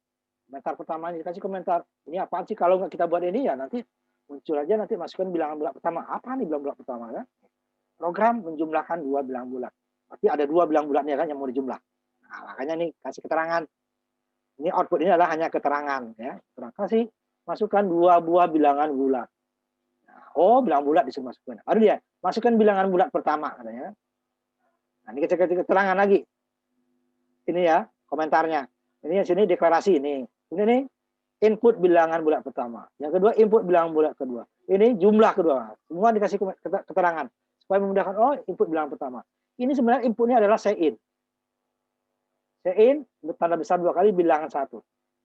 Komentar pertamanya dikasih komentar. Ini apaan sih kalau nggak kita buat ini ya nanti muncul aja nanti masukkan bilangan bulat pertama. Apa nih bilangan bulat pertama kan? Program menjumlahkan 2 bilangan bulat. Berarti ada 2 bilangan bulatnya kan yang mau dijumlah. Nah, makanya nih kasih keterangan. Ini output ini adalah hanya keterangan ya. Kasih masukkan 2 buah bilangan bulat. Nah, oh bilangan bulat disuruh masukkan. Baru dia masukkan bilangan bulat pertama katanya. Nah, ini kita keterangan lagi. Ini ya komentarnya. Ini yang sini deklarasi ini. Ini nih input bilangan bulat pertama. Yang kedua input bilangan bulat kedua. Ini jumlah kedua. Semua dikasih keterangan supaya memudahkan. Oh input bilangan pertama. Ini sebenarnya inputnya adalah in. In tanda besar 2 kali bilangan 1.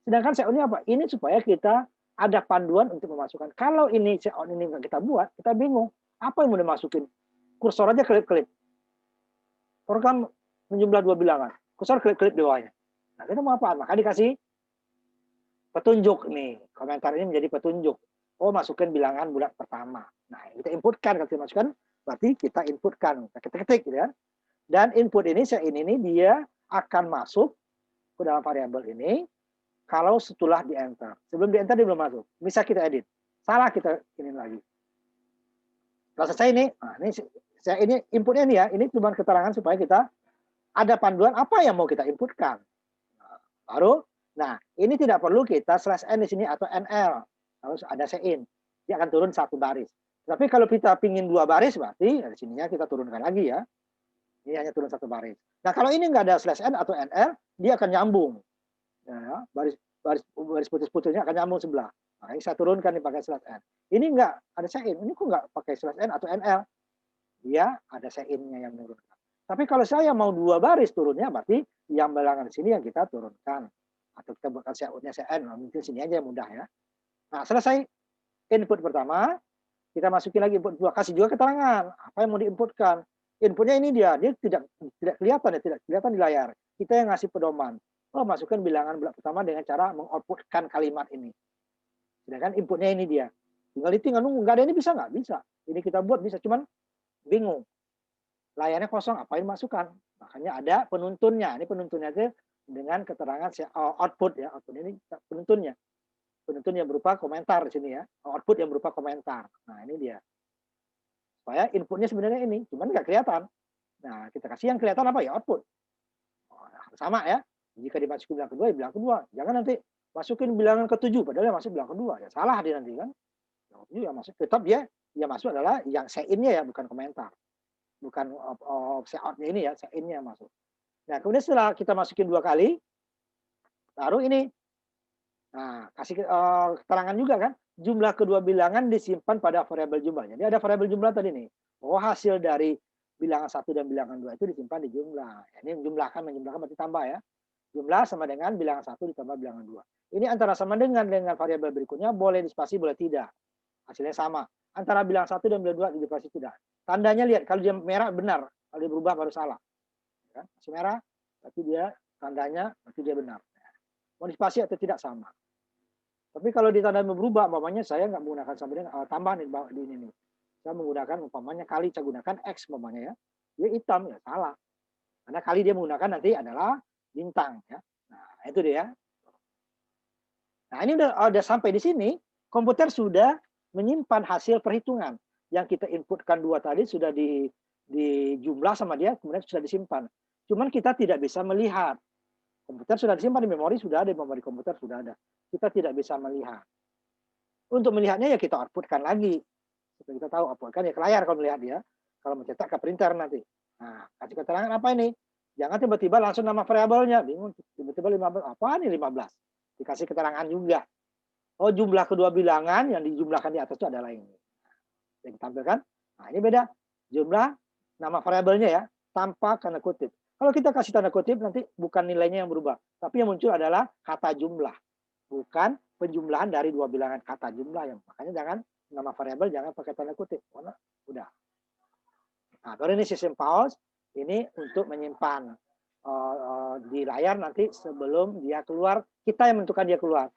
Sedangkan in ini apa? Ini supaya kita ada panduan untuk memasukkan. Kalau ini ini nggak kita buat, kita bingung. Apa yang mau dimasukin? Kursor aja kelip-kelip. Program menjumlah 2 bilangan. Kursor kelip-kelip di bawahnya. Nah, kita mau apa? Maka dikasih petunjuk nih. Komentar ini menjadi petunjuk. Oh, masukkan bilangan bulat pertama. Nah, kita inputkan. Kalau kita masukkan, berarti kita inputkan. Kita ketik-ketik gitu kan. Dan input ini, ini dia akan masuk ke dalam variabel ini kalau setelah di enter. Sebelum di enter dia belum masuk. Bisa kita edit. Salah kita ini lagi. Kalau selesai ini, nah ini inputnya ini ya. Ini cuma keterangan supaya kita ada panduan apa yang mau kita inputkan. Baru, nah ini tidak perlu kita /n di sini atau nl, harus ada in, dia akan turun 1 baris. Tapi kalau kita pingin 2 baris, berarti dari sininya kita turunkan lagi ya. Ini hanya turun 1 baris. Nah kalau ini nggak ada /n atau nl, dia akan nyambung. Ya, baris putus-putusnya akan nyambung sebelah. Nah, ini saya turunkan nih pakai /n. Ini nggak ada in, ini kok nggak pakai /n atau nl. Dia ada in-nya yang menurunkan. Tapi kalau saya mau 2 baris turunnya, berarti yang bilangan sini yang kita turunkan. Atau kita buatkan COUT-nya CN, mungkin sini aja yang mudah ya. Nah, selesai input pertama, kita masukin lagi input 2, kasih juga keterangan, apa yang mau diinputkan. Inputnya ini dia tidak kelihatan ya, tidak kelihatan di layar. Kita yang ngasih pedoman. Oh, masukkan bilangan bulat pertama dengan cara mengoutputkan kalimat ini. Sedangkan inputnya ini dia. Tinggal nunggu, nggak ada ini bisa nggak? Bisa. Ini kita buat bisa, cuman bingung. Layarnya kosong, apa yang masukkan? Makanya ada penuntunnya. Ini penuntunnya itu dengan keterangan output ya, output ini penuntunnya. Penuntun yang berupa komentar di sini ya, output yang berupa komentar. Nah, ini dia. Supaya inputnya sebenarnya ini, cuman nggak kelihatan. Nah, kita kasih yang kelihatan apa ya, output. Oh, sama ya. Jika dimasukin bilangan kedua, ya bilangan kedua. Jangan nanti masukin bilangan ketujuh, padahal yang masuk bilangan kedua. Ya salah dia nanti kan. Yang masuk tetap dia masuk adalah yang say-in-nya ya, bukan komentar. Bukan say-out-nya ini ya, say-in-nya masuk. Nah, kemudian setelah kita masukin 2 kali, baru ini. Nah, kasih keterangan juga kan, jumlah kedua bilangan disimpan pada variabel jumlah. Jadi ada variabel jumlah tadi nih. Oh, hasil dari bilangan 1 dan bilangan 2 itu disimpan di jumlah. Ini menjumlahkan berarti tambah ya. Jumlah sama dengan bilangan 1 ditambah bilangan 2. Ini antara sama dengan variabel berikutnya, boleh dispasi, boleh tidak. Hasilnya sama. Antara bilangan 1 dan bilangan 2 dispasi tidak. Tandanya lihat, kalau dia merah benar, kalau dia berubah baru salah. Ya, masih merah, berarti dia tandanya, berarti dia benar. Mau dispasi atau tidak sama. Tapi kalau ditanda berubah, umpamanya saya nggak menggunakan sama dengan tambah nih di ini nih. Saya menggunakan umpamanya kali, saya gunakan X umpamanya ya. Dia hitam ya salah. Karena kali dia menggunakan nanti adalah bintang ya. Nah, itu dia. Nah, ini udah sampai di sini, komputer sudah menyimpan hasil perhitungan. Yang kita inputkan 2 tadi sudah di jumlah sama dia, kemudian sudah disimpan. Cuman kita tidak bisa melihat. Komputer sudah disimpan di memori, sudah ada di memori komputer, sudah ada. Kita tidak bisa melihat. Untuk melihatnya ya kita outputkan lagi. Supaya kita tahu outputkan ya ke layar kalau melihat dia. Kalau mencetak ke printer nanti. Nah, kasih keterangan apa ini? Jangan tiba-tiba langsung nama variabelnya. Bingung, tiba-tiba 15. Apa nih 15? Dikasih keterangan juga. Oh, jumlah kedua bilangan yang dijumlahkan di atas itu adalah ini. Yang ditampilkan. Nah, ini beda. Jumlah nama variabelnya ya, tanpa tanda kutip. Kalau kita kasih tanda kutip nanti bukan nilainya yang berubah, tapi yang muncul adalah kata jumlah, bukan penjumlahan dari 2 bilangan kata jumlah. Yang makanya jangan nama variabel jangan pakai tanda kutip. Karena udah. Nah, baru ini sistem pause ini untuk menyimpan di layar nanti sebelum dia keluar, kita yang menentukan dia keluar.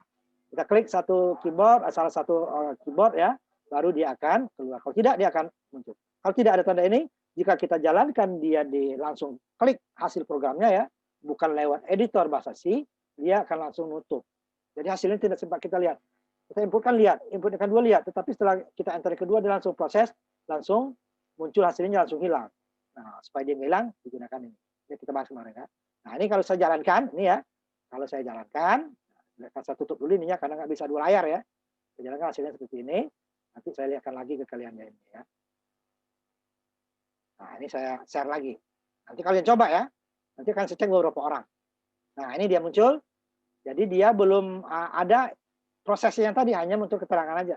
Kita klik satu keyboard, salah satu keyboard ya, baru dia akan keluar. Kalau tidak dia akan muncul. Kalau tidak ada tanda ini, jika kita jalankan dia langsung klik hasil programnya ya, bukan lewat editor bahasa C, dia akan langsung nutup. Jadi hasilnya tidak sempat kita lihat. Kita inputkan lihat, input yang kedua lihat, tetapi setelah kita enter yang kedua dia langsung proses, langsung muncul hasilnya langsung hilang. Nah, supaya dia hilang digunakan ini. Ini kita bahas kemarin ya. Nah, ini kalau saya jalankan, ini ya. Kalau saya jalankan, saya tutup dulu ininya karena nggak bisa 2 layar ya. Saya jalankan hasilnya seperti ini. Nanti saya lihatkan lagi ke kalian ini ya. Nah, ini saya share lagi. Nanti kalian coba ya. Nanti akan saya cek beberapa orang. Nah, ini dia muncul. Jadi dia belum ada prosesnya yang tadi, hanya untuk keterangan aja.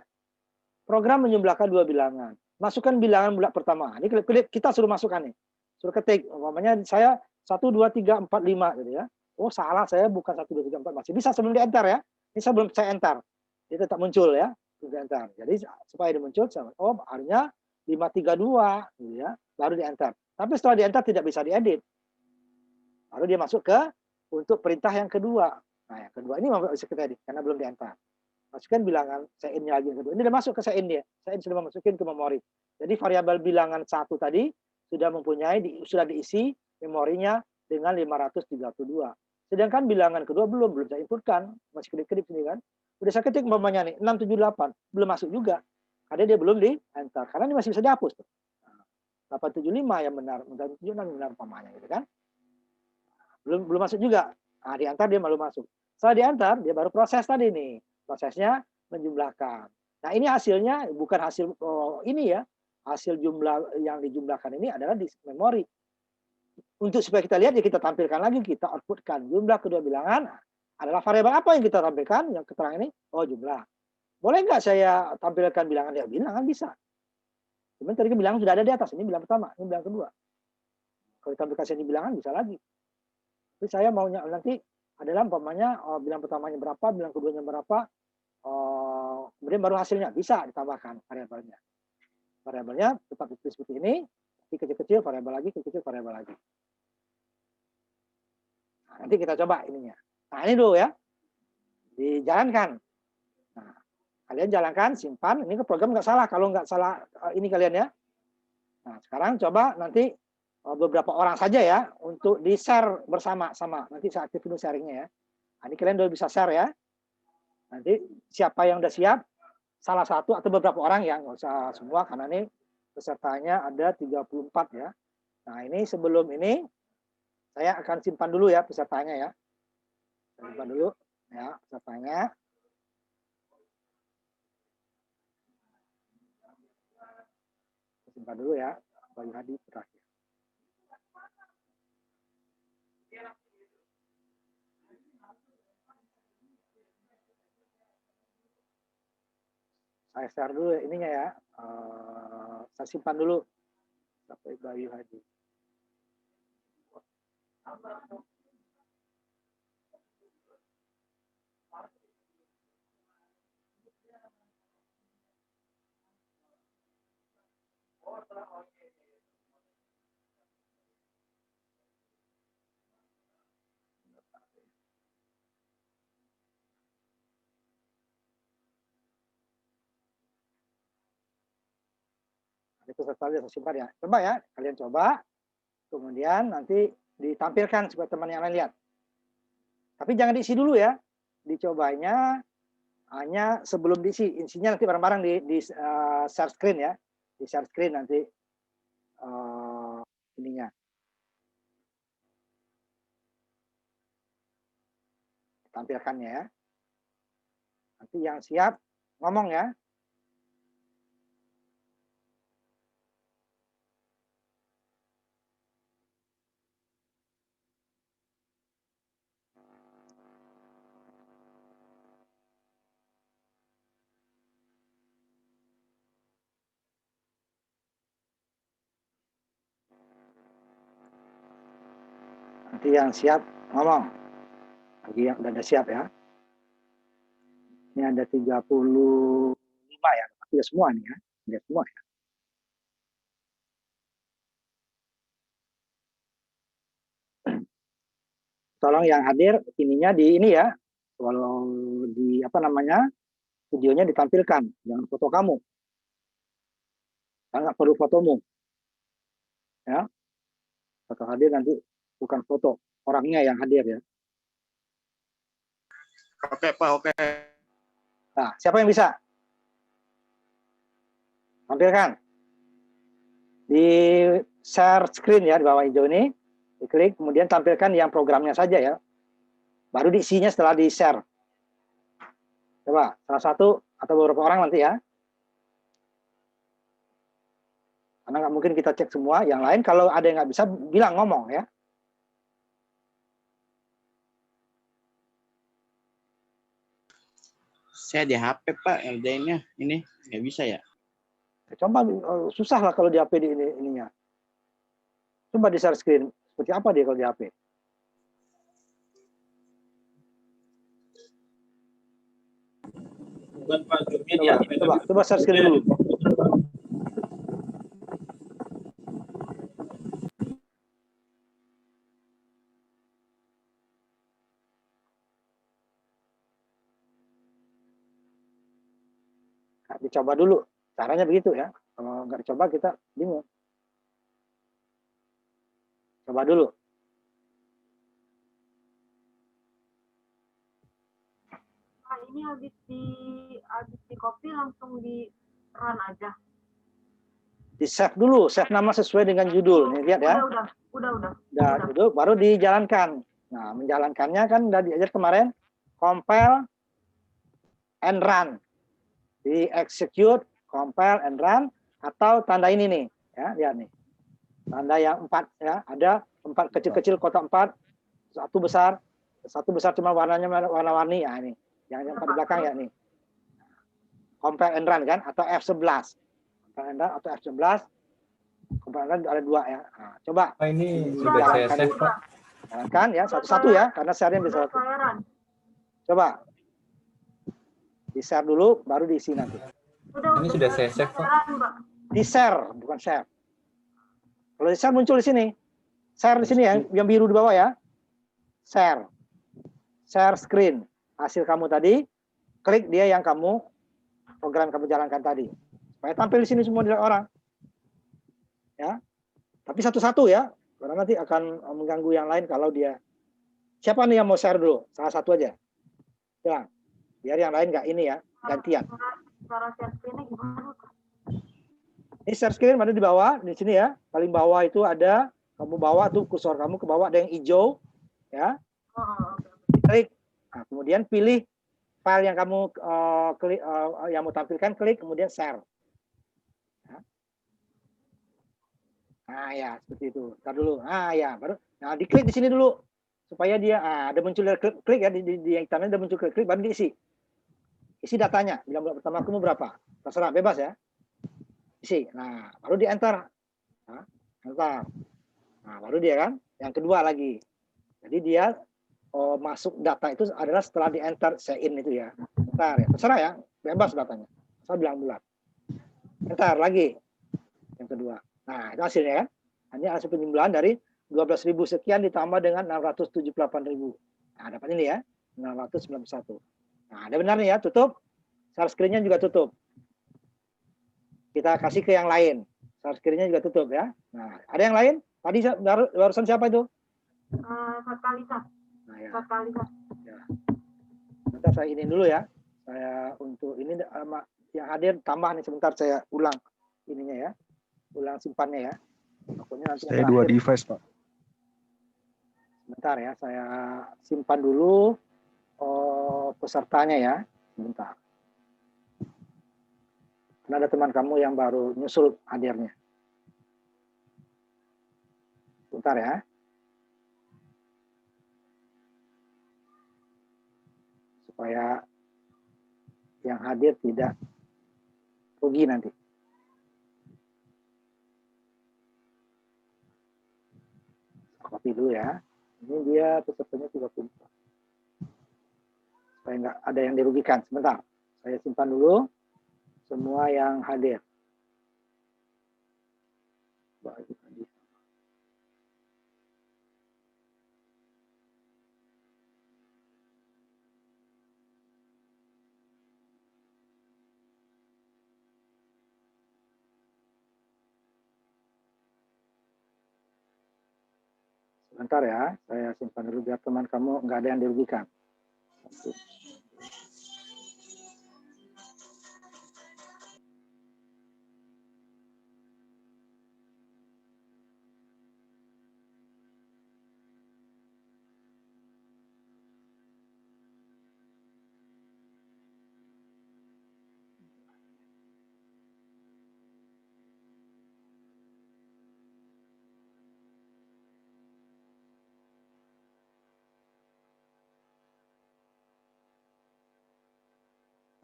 Program menjumlahkan 2 bilangan. Masukkan bilangan bulat pertama. Ini kita suruh masukkan nih. Suruh ketik. Umpamanya saya 1, 2, 3, 4, 5 gitu ya. Oh, salah, saya bukan 1, 2, 3, 4. Masih bisa sebelum di enter ya. Ini sebelum saya enter. Dia tetap muncul ya. Enter. Jadi supaya dia muncul, oh akhirnya 532 gitu ya. Baru di enter. Tapi setelah di enter tidak bisa diedit. Baru dia masuk ke untuk perintah yang kedua. Nah, yang kedua ini bisa kita edit karena belum di enter. Masukkan bilangan sein-nya lagi yang kedua. Ini sudah masuk ke sein dia. Sein sudah masukin ke memori. Jadi variabel bilangan 1 tadi sudah mempunyai sudah diisi memorinya dengan 532. Sedangkan bilangan kedua belum saya inputkan, masih kedip-kedip ini kan. Udah saya ketik umpamanya nih 678, belum masuk juga. Karena dia belum di enter. Karena ini masih bisa dihapus tuh. 875 yang benar, 876 yang benar umpamanya gitu kan. Belum masuk juga. Nah, di enter dia baru masuk. Setelah di enter dia baru proses tadi nih. Prosesnya menjumlahkan. Nah, ini hasilnya bukan hasil ini ya. Hasil jumlah yang dijumlahkan ini adalah di memori. Untuk supaya kita lihat ya kita tampilkan lagi, kita outputkan jumlah kedua bilangan adalah variabel apa yang kita tampilkan yang keterangan ini. Oh, jumlah. Boleh nggak saya tampilkan bilangan? Ya, bilangan bisa. Cuman tadi bilangan sudah ada di atas. Ini bilangan pertama, ini bilangan kedua. Kalau ditampilkan sini bilangan bisa lagi. Tapi saya maunya nanti adalah umpamanya bilang pertamanya berapa, bilang keduanya berapa, kemudian baru hasilnya bisa ditambahkan variabelnya. Variabelnya tetap seperti ini, kecil-kecil variabel lagi, kecil-kecil variabel lagi. Nah, nanti kita coba ininya. Nah, ini dulu ya, dijalankan. Nah, kalian jalankan, simpan. Ini ke program nggak salah kalau nggak salah ini kalian ya. Nah, sekarang coba nanti beberapa orang saja ya untuk di-share bersama-sama. Nanti saya aktif dulu sharingnya ya. Nah, ini kalian udah bisa share ya. Nanti siapa yang udah siap, salah satu atau beberapa orang ya, nggak usah semua karena ini pesertanya ada 34 ya. Nah, ini sebelum ini saya akan simpan dulu ya pesertanya ya. Simpan dulu ya pesertanya. Simpan dulu ya, Bayu Hadi terakhir. Saya share dulu ininya ya. Saya simpan dulu sampai Bayu Hadi. Itu saya simpan ya. Coba ya, kalian coba. Kemudian nanti ditampilkan supaya teman yang lain lihat. Tapi jangan diisi dulu ya. Dicobanya hanya sebelum diisi. Isinya nanti bareng-bareng di share screen ya. Di share screen nanti ininya. Tampilkannya ya. Nanti yang siap ngomong ya. Nanti yang siap ngomong. Bagi yang udah siap ya. Ini ada 35 ya. Tidak semua nih ya. Tidak semua ya. Tolong yang hadir ininya di ini ya. Kalau di apa namanya videonya ditampilkan, jangan foto kamu. Nggak perlu fotomu. Ya. Foto hadir nanti bukan foto orangnya yang hadir ya. Oke Pak, oke. Nah, siapa yang bisa? Tampilkan. Di share screen ya, di bawah hijau ini. Diklik, kemudian tampilkan yang programnya saja ya. Baru diisinya setelah di-share. Coba, salah satu atau beberapa orang nanti ya. Karena nggak mungkin kita cek semua. Yang lain, kalau ada yang nggak bisa, bilang, ngomong ya. Saya di HP Pak, LDN-nya ini nggak bisa ya. Coba susah lah kalau di HP di ininya. Coba di share screen. Seperti apa dia kalau di HP? Bukan Pak, coba share screen dulu. Nah, dicoba dulu. Caranya begitu ya. Kalau nggak dicoba kita bingung. Coba dulu. Nah, ini habis di copy langsung di run aja. Di save dulu, save nama sesuai dengan judul. Nih lihat ya. Udah. Judul baru dijalankan. Nah, menjalankannya kan udah diajar kemarin. Compile and run. Di execute, compile and run, atau tanda ini nih, ya lihat nih. Tanda yang 4 ya, ada 4 kecil-kecil kotak 4, satu besar cuma warnanya warna-warni ya ini. Yang 4 di belakang ya nih. Compile and run kan atau F11. Compile and run atau F11. Komponen ada 2 ya. Nah, coba Pak, ini Udah, sudah saya jalankan save, dulu. Pak. Jalankan ya satu-satu ya, karena share-nya bisa Udah satu. saya run. Coba di-share dulu, baru diisi nanti. Ini sudah saya save, Pak. run, Pak. Di-share, bukan share. Kalau di-share muncul di sini. Share di sini ya, yang biru di bawah ya. Share. Share screen. Hasil kamu tadi, klik dia yang kamu program kamu jalankan tadi. Supaya tampil di sini semua dilihat orang. Ya. Tapi satu-satu ya, karena nanti akan mengganggu yang lain kalau dia. Siapa nih yang mau share dulu? Salah satu aja. Ya. Biar yang lain nggak ini ya, gantian. Cara share screen-nya gimana, Pak? Ini share screen ada di bawah, di sini ya. Paling bawah itu ada, kamu bawa tuh kursor kamu ke bawah, ada yang hijau. Ya. Oke. Klik. Nah, kemudian pilih file yang kamu klik, yang mau tampilkan, klik, kemudian share. Ya. Nah ya, seperti itu. Ntar dulu. Nah ya, baru. Nah, diklik di sini dulu. Supaya dia, ada muncul klik ya, di hitamnya ada muncul klik, baru diisi. Isi datanya, bilang pertama kamu berapa. Terserah, bebas ya. Isi. Nah, baru di enter. Nah, enter. Nah, baru dia kan. Yang kedua lagi. Jadi dia masuk data itu adalah setelah di enter sign itu ya. Enter ya. Terserah ya, bebas datanya. Saya bilang bulat. Enter lagi. Yang kedua. Nah, itu hasilnya kan. Hanya hasil penjumlahan dari 12.000 sekian ditambah dengan 678.000. Nah, dapat ini ya. 691. Nah, ada benarnya ya, tutup. Share screen-nya juga tutup. Kita kasih ke yang lain. Share screen-nya juga tutup ya. Nah, ada yang lain? Tadi barusan siapa itu? Sakalisa. Nah, ya. Sakalisa. Ya. Bentar saya ini dulu ya. Saya untuk ini yang hadir tambah nih, sebentar saya ulang ininya ya. Ulang simpannya ya. Pokoknya nanti Saya 2 device, Pak. Bentar ya, saya simpan dulu pesertanya ya. Bentar. Karena ada teman kamu yang baru nyusul hadirnya. Bentar ya. Supaya yang hadir tidak rugi nanti. Copy dulu ya. Ini dia pesertanya 30. Supaya nggak ada yang dirugikan. Sebentar. Saya simpan dulu semua yang hadir. Baik. Sebentar ya, saya simpan dulu biar teman kamu nggak ada yang dirugikan.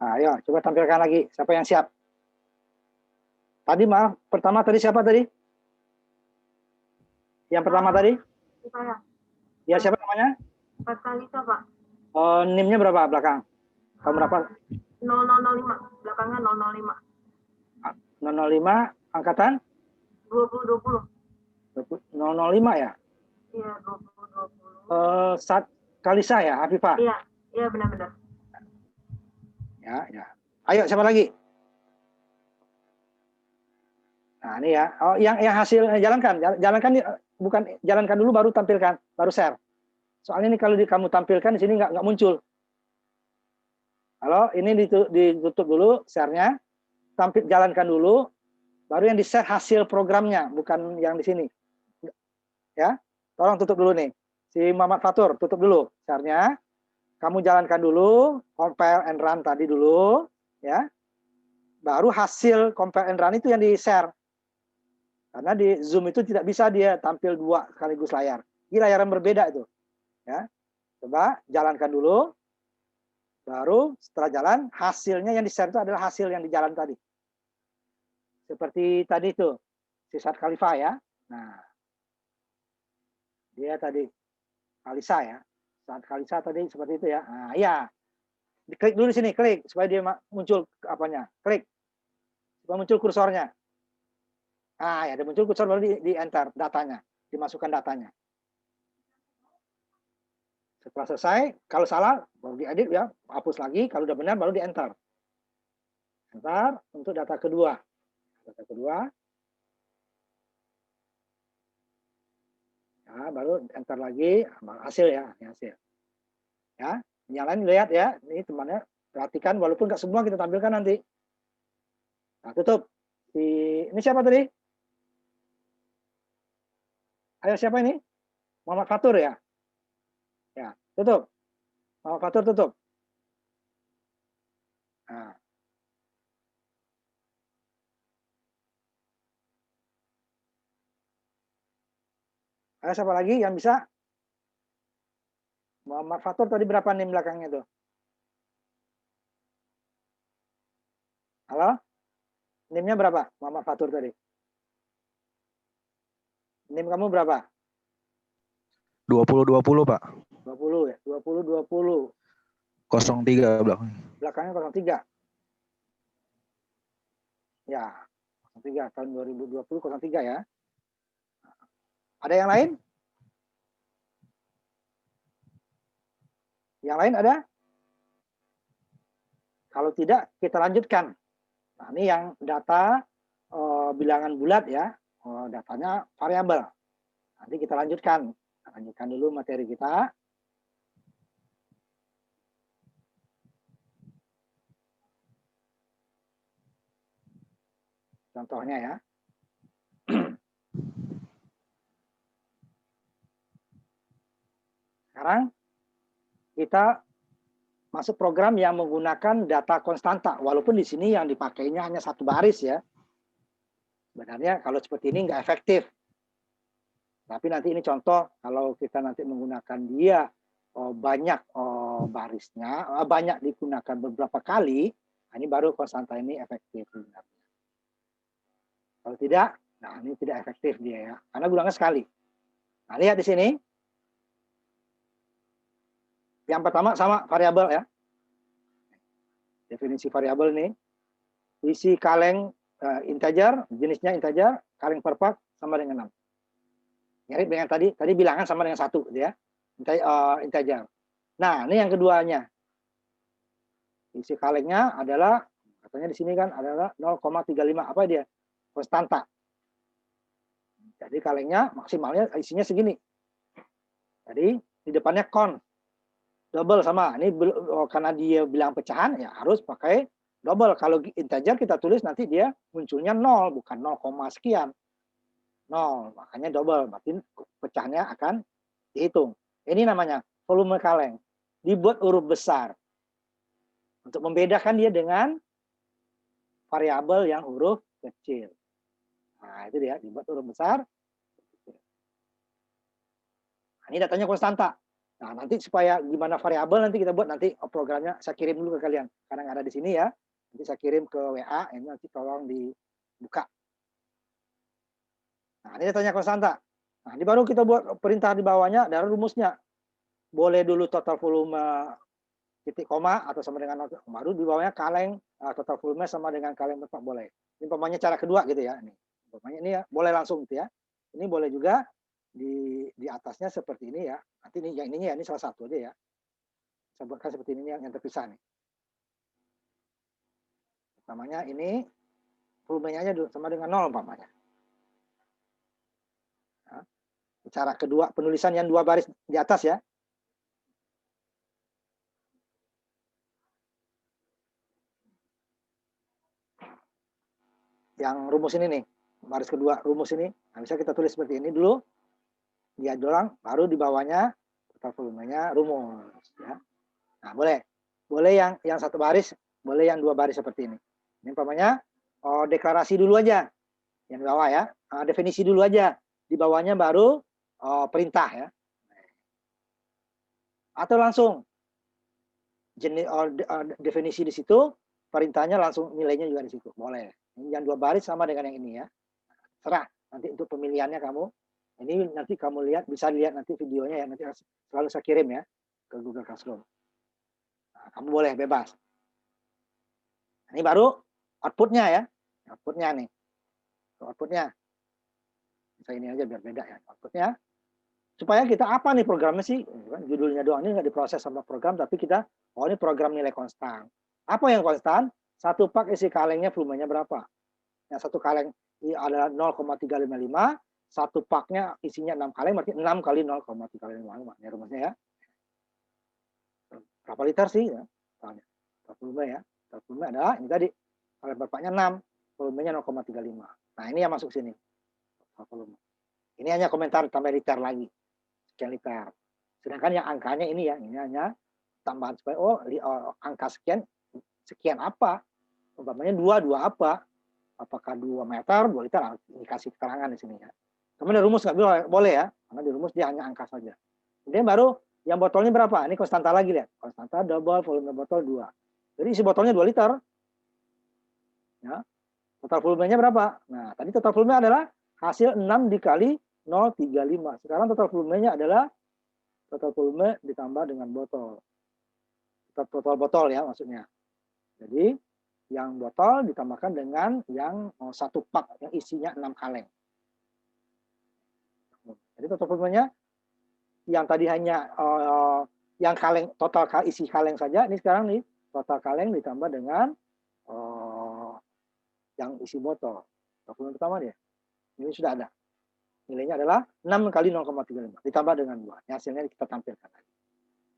Nah, ayo coba tampilkan lagi. Siapa yang siap? Tadi maaf, pertama tadi siapa tadi? Yang pertama tadi? Saya. Ya, siapa namanya? Sakalisa, Pak. NIM-nya berapa belakang? Tahun berapa? 0005. Belakangnya 005. 005 angkatan 2020. 005 ya? Iya, 2020. Kalisa ya, Afifah? Iya benar-benar. Ya. Ayo, siapa lagi? Nah, ini ya. Oh, yang hasil jalankan bukan jalankan dulu baru tampilkan, baru share. Soalnya ini kalau kamu tampilkan di sini nggak muncul. Halo, ini ditutup dulu share-nya, jalankan dulu, baru yang di-share hasil programnya, bukan yang di sini. Ya, tolong tutup dulu nih. Si Muhammad Fatur, tutup dulu share-nya. Kamu jalankan dulu, compare and run tadi dulu, ya. Baru hasil compare and run itu yang di-share. Karena di Zoom itu tidak bisa dia tampil 2 sekaligus layar. Ini layar yang berbeda itu. Ya. Coba jalankan dulu. Baru setelah jalan, hasilnya yang di-share itu adalah hasil yang di jalan tadi. Seperti tadi itu. Sisat Khalifa ya. Nah, dia tadi Kalisa ya. Saat Kalisa tadi seperti itu ya. Nah, iya. Diklik dulu di sini, klik supaya dia muncul apanya. Klik. Supaya muncul kursornya. Ah, ya, ada muncul kursor baru di enter datanya, dimasukkan datanya. Setelah selesai, kalau salah baru diedit ya, hapus lagi, kalau udah benar baru di enter. Enter untuk data kedua. Data kedua. Ya, baru enter lagi hasil ya, ini hasil. Ya, yang lain lihat ya, ini temannya perhatikan walaupun nggak semua kita tampilkan nanti. Nah, tutup. Ini siapa tadi? Ayo siapa ini? Muhammad Fatur ya? Ya, tutup. Muhammad Fatur tutup. Nah. Ada siapa lagi yang bisa? Muhammad Fatur tadi berapa nih belakangnya tuh? Halo? NIM-nya berapa? Muhammad Fatur tadi. NIM kamu berapa? 20-20 Pak. 20 ya, 20-20. 03 belakang. Belakangnya 03. Ya, 03 tahun 2020 03 ya. Ada yang lain? Yang lain ada? Kalau tidak, kita lanjutkan. Nah, ini yang data bilangan bulat ya, datanya variabel. Nanti kita lanjutkan. Lanjutkan dulu materi kita. Contohnya ya. Sekarang kita masuk program yang menggunakan data konstanta, walaupun di sini yang dipakainya hanya satu baris ya. Sebenarnya kalau seperti ini nggak efektif. Tapi nanti ini contoh kalau kita nanti menggunakan dia banyak barisnya, banyak digunakan beberapa kali, ini baru konstanta ini efektif. Kalau tidak, nah ini tidak efektif dia ya, karena gulangnya sekali. Nah lihat di sini. Yang pertama sama variabel ya. Definisi variabel ini. Isi kaleng integer, jenisnya integer, kaleng per part sama dengan 6. Mirip dengan tadi bilangan sama dengan 1 gitu ya. Integer. Nah, ini yang keduanya. Isi kalengnya adalah katanya di sini kan adalah 0,35 apa dia? Konstanta. Jadi kalengnya maksimalnya isinya segini. Jadi di depannya kon. Double sama. Ini karena dia bilang pecahan ya harus pakai double. Kalau integer kita tulis nanti dia munculnya 0 bukan 0, sekian. 0, makanya double. Berarti pecahnya akan dihitung. Ini namanya volume kaleng. Dibuat huruf besar. Untuk membedakan dia dengan variabel yang huruf kecil. Nah, itu dia dibuat huruf besar. Nah, ini datanya konstanta. Nah, nanti supaya gimana variabel nanti kita buat nanti programnya saya kirim dulu ke kalian. Karena nggak ada di sini ya. Nanti saya kirim ke WA, ini nanti tolong dibuka. Nah, ini datanya konstanta. Nah, ini baru kita buat perintah di bawahnya dari rumusnya. Boleh dulu total volume titik koma atau sama dengan baru di bawahnya kaleng total volume sama dengan kaleng tetap boleh. Ini umpamanya cara kedua gitu ya. Ini umpamanya ini ya boleh langsung gitu ya. Ini boleh juga di atasnya seperti ini ya. Nanti ini yang ininya ya, ini salah satu aja ya. Saya buatkan seperti ini yang terpisah nih. Pertamanya ini volumenya aja sama dengan 0 umpamanya. Nah, cara kedua penulisan yang 2 baris di atas ya. Yang rumus ini nih, baris kedua rumus ini. Nah, bisa kita tulis seperti ini dulu. Dia doang, baru di bawahnya total volumenya rumus ya. Nah, boleh yang satu baris, boleh yang 2 baris seperti ini. Ini umpamanya deklarasi dulu aja yang di bawah ya. Definisi dulu aja, di bawahnya baru perintah ya. Atau langsung jenis definisi di situ, perintahnya langsung nilainya juga di situ, boleh. Yang 2 baris sama dengan yang ini ya. Serah Nanti untuk pemilihannya kamu, ini nanti kamu lihat, bisa lihat nanti videonya ya, nanti selalu saya kirim ya ke Google Classroom. Nah, kamu boleh bebas. Ini baru outputnya ya, outputnya nih, outputnya. Saya ini aja biar beda ya, outputnya. Supaya kita apa nih programnya sih? Judulnya doang, ini nggak diproses sama program, tapi kita, oh ini program nilai konstan. Apa yang konstan? Satu pak isi kalengnya volumenya berapa? Yang satu kaleng adalah 0,355, satu paknya isinya 6 kaleng, berarti 6 kali 0,355. Ini rumusnya ya. Berapa liter sih? Ya? Volume ya. Volume ada, ini tadi. Kaleng bapaknya 6, volumenya 0,35. Nah ini yang masuk sini. Volume. Ini hanya komentar tambah liter lagi. Sekian liter. Sedangkan yang angkanya ini ya, ini hanya tambahan supaya angka sekian apa? Umpamanya 2 apa? Apakah 2 meter, 2 liter? Dikasih keterangan di sini ya. Kemudian rumus nggak boleh ya, karena di rumus dia hanya angka saja. Kemudian baru yang botolnya berapa? Ini konstanta lagi lihat. Konstanta double volume botol 2. Jadi isi botolnya 2 liter. Ya. Total volumenya berapa? Nah, tadi total volumenya adalah hasil 6 dikali 0,35. Sekarang total volumenya adalah total volume ditambah dengan botol. Total botol ya maksudnya. Jadi yang botol ditambahkan dengan yang satu pak yang isinya 6 kaleng. Jadi total volumenya yang tadi hanya yang kaleng, total isi kaleng saja, ini sekarang nih total kaleng ditambah dengan yang isi botol. Total volume pertama dia. Ini sudah ada. Nilainya adalah 6 kali 0,35 ditambah dengan 2. Ini hasilnya kita tampilkan lagi.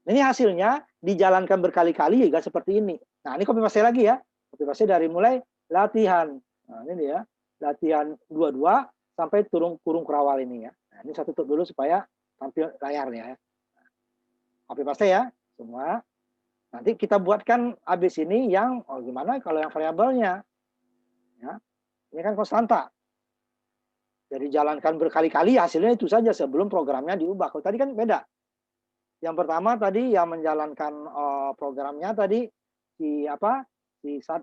Ini hasilnya dijalankan berkali-kali juga seperti ini. Nah, ini copy paste lagi ya. Copy paste dari mulai latihan. Nah, ini dia. Latihan 22 sampai kurung kerawal ini ya. Nah, ini saya tutup dulu supaya tampil layarnya ya. Copy paste ya semua. Nanti kita buatkan habis ini yang gimana kalau yang variabelnya. Ya. Ini kan konstanta. Jadi jalankan berkali-kali hasilnya itu saja sebelum programnya diubah. Kalau tadi kan beda. Yang pertama tadi yang menjalankan programnya tadi si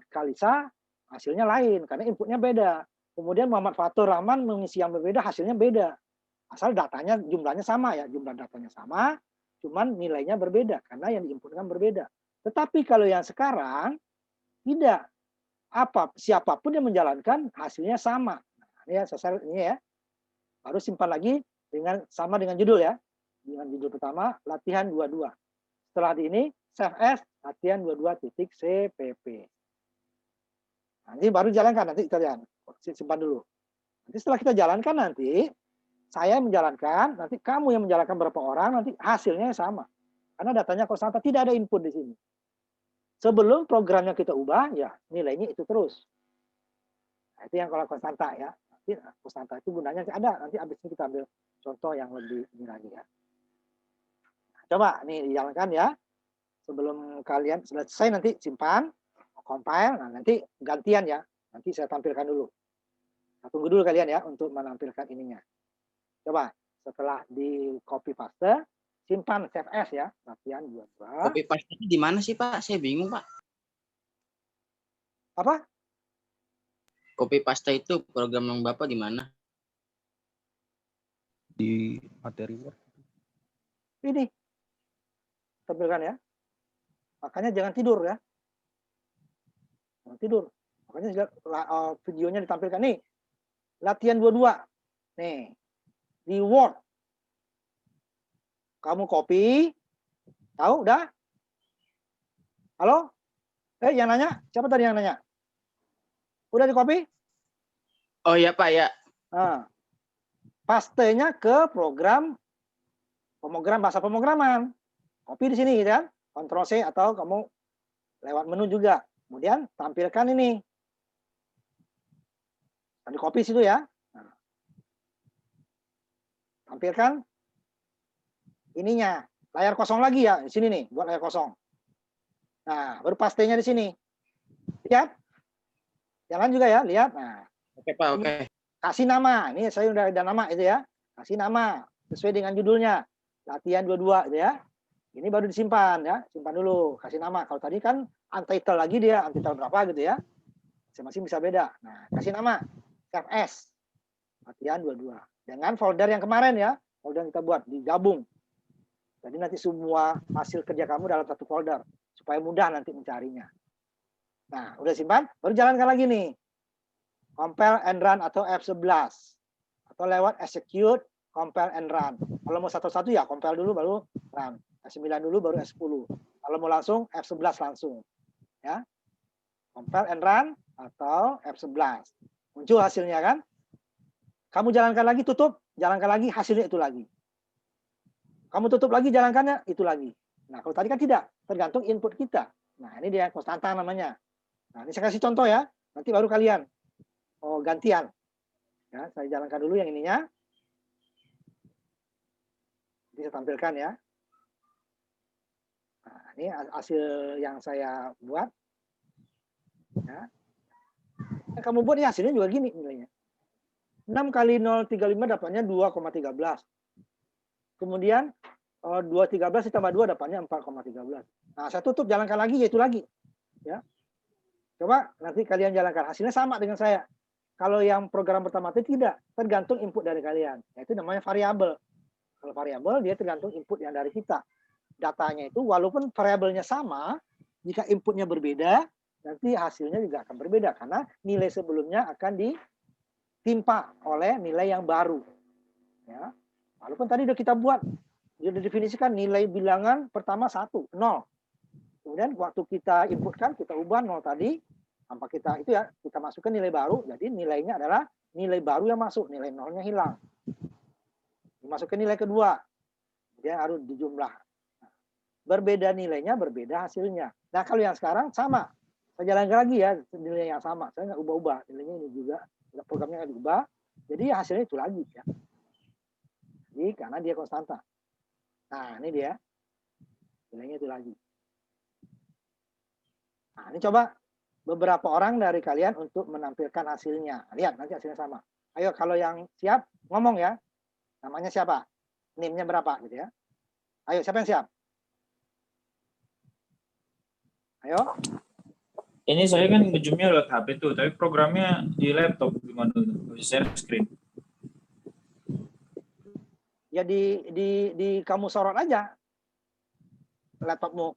Kalisa hasilnya lain karena inputnya beda. Kemudian Muhammad Fatur Rahman mengisi yang berbeda, hasilnya beda. Asal datanya jumlahnya sama ya, jumlah datanya sama, cuman nilainya berbeda karena yang diinputkan berbeda. Tetapi kalau yang sekarang tidak, siapapun yang menjalankan hasilnya sama. Nah, ini ya, ini ya. Harus simpan lagi sama dengan judul ya. Dengan judul pertama latihan 22. Setelah ini save as latihan 22.cpp. Nanti baru jalankan, nanti kita lihat. Simpan dulu. Nanti setelah kita jalankan nanti saya menjalankan, nanti kamu yang menjalankan berapa orang, nanti hasilnya sama. Karena datanya konstanta, tidak ada input di sini. Sebelum programnya kita ubah, ya nilainya itu terus. Nah, itu yang kalau konstanta ya. Nanti konstanta itu gunanya ada. Nanti habis ini kita ambil contoh yang lebih ini lagi ya. Coba nih dijalankan ya. Sebelum kalian selesai nanti simpan, compile, nah nanti gantian ya. Nanti saya tampilkan dulu. Nah, tunggu dulu kalian ya untuk menampilkan ininya. Coba setelah di copy paste, simpan save as ya, latihan 22. Copy paste di mana sih Pak? Saya bingung Pak. Apa? Copy paste itu program yang Bapak di mana? Di materi Word. Ini. Tampilkan ya. Makanya jangan tidur ya. Jangan tidur. Makanya videonya ditampilkan nih. Latihan 22. Nih. Di Word. Kamu copy. Tahu udah? Halo? Yang nanya? Siapa tadi yang nanya? Udah di copy? Oh ya Pak ya. Nah, pastenya ke program bahasa pemrograman. Copy di sini kan? Ctrl C atau kamu lewat menu juga. Kemudian tampilkan ini. Di copy situ ya. Nah, tampilkan ininya. Layar kosong lagi ya. Di sini nih, buat layar kosong. Nah, baru pastenya di sini. Lihat. Jalan juga ya, lihat. Nah, Oke Pak, oke. Kasih nama. Ini saya udah ada nama itu ya. Kasih nama sesuai dengan judulnya. Latihan 22 gitu ya. Ini baru disimpan ya. Simpan dulu, kasih nama. Kalau tadi kan untitled lagi dia, untitled berapa gitu ya. Masing-masing bisa beda. Nah, kasih nama. Save as. latihan 22. Dengan folder yang kemarin ya, folder yang kita buat, digabung. Jadi nanti semua hasil kerja kamu dalam satu folder, supaya mudah nanti mencarinya. Nah, udah simpan, baru jalankan lagi nih. Compile and run atau F11. Atau lewat execute, compile and run. Kalau mau satu-satu ya compile dulu baru run. F9 dulu baru F10. Kalau mau langsung F11 langsung. Ya. Compile and run atau F11. Muncul hasilnya kan? Kamu jalankan lagi, tutup, jalankan lagi, hasilnya itu lagi. Kamu tutup lagi, jalankannya, itu lagi. Nah, kalau tadi kan tidak, tergantung input kita. Nah, ini dia konstanta namanya. Nah, ini saya kasih contoh ya, nanti baru kalian. Oh, gantian. Ya, saya jalankan dulu yang ininya. Bisa tampilkan ya. Nah, ini hasil yang saya buat. Ya. Yang kamu buat ya hasilnya juga gini nilainya. 6 kali 0,35 dapatnya 2,13. Kemudian 2,13 ditambah 2 dapatnya 4,13. Nah, saya tutup, jalankan lagi, yaitu lagi. Ya. Coba nanti kalian jalankan. Hasilnya sama dengan saya. Kalau yang program pertama itu tidak. Tergantung input dari kalian. Itu namanya variabel. Kalau variabel, dia tergantung input yang dari kita. Datanya itu, walaupun variabelnya sama, jika inputnya berbeda, nanti hasilnya juga akan berbeda. Karena nilai sebelumnya akan ditimpa oleh nilai yang baru. Ya. Walaupun tadi sudah kita buat, sudah didefinisikan nilai bilangan pertama 1, 0. Kemudian waktu kita inputkan, kita ubah 0 tadi, tanpa kita itu ya, kita masukkan nilai baru, jadi nilainya adalah nilai baru yang masuk, nilai 0-nya hilang. Dimasukkan nilai kedua, dia harus dijumlah. Berbeda nilainya, berbeda hasilnya. Nah, kalau yang sekarang sama. Saya jalankan lagi ya, nilai yang sama. Saya nggak ubah-ubah, nilainya ini juga, programnya nggak diubah, jadi hasilnya itu lagi ya. Jadi karena dia konstanta. Nah, ini dia. Nilainya itu lagi. Nah, ini coba beberapa orang dari kalian untuk menampilkan hasilnya. Lihat, nanti hasilnya sama. Ayo, kalau yang siap, ngomong ya. Namanya siapa? NIM-nya berapa gitu ya. Ayo, siapa yang siap? Ayo. Ini saya kan nge-zoom-nya lewat HP tuh, tapi programnya di laptop gimana tuh? Bisa share screen. Ya di kamu sorot aja laptopmu.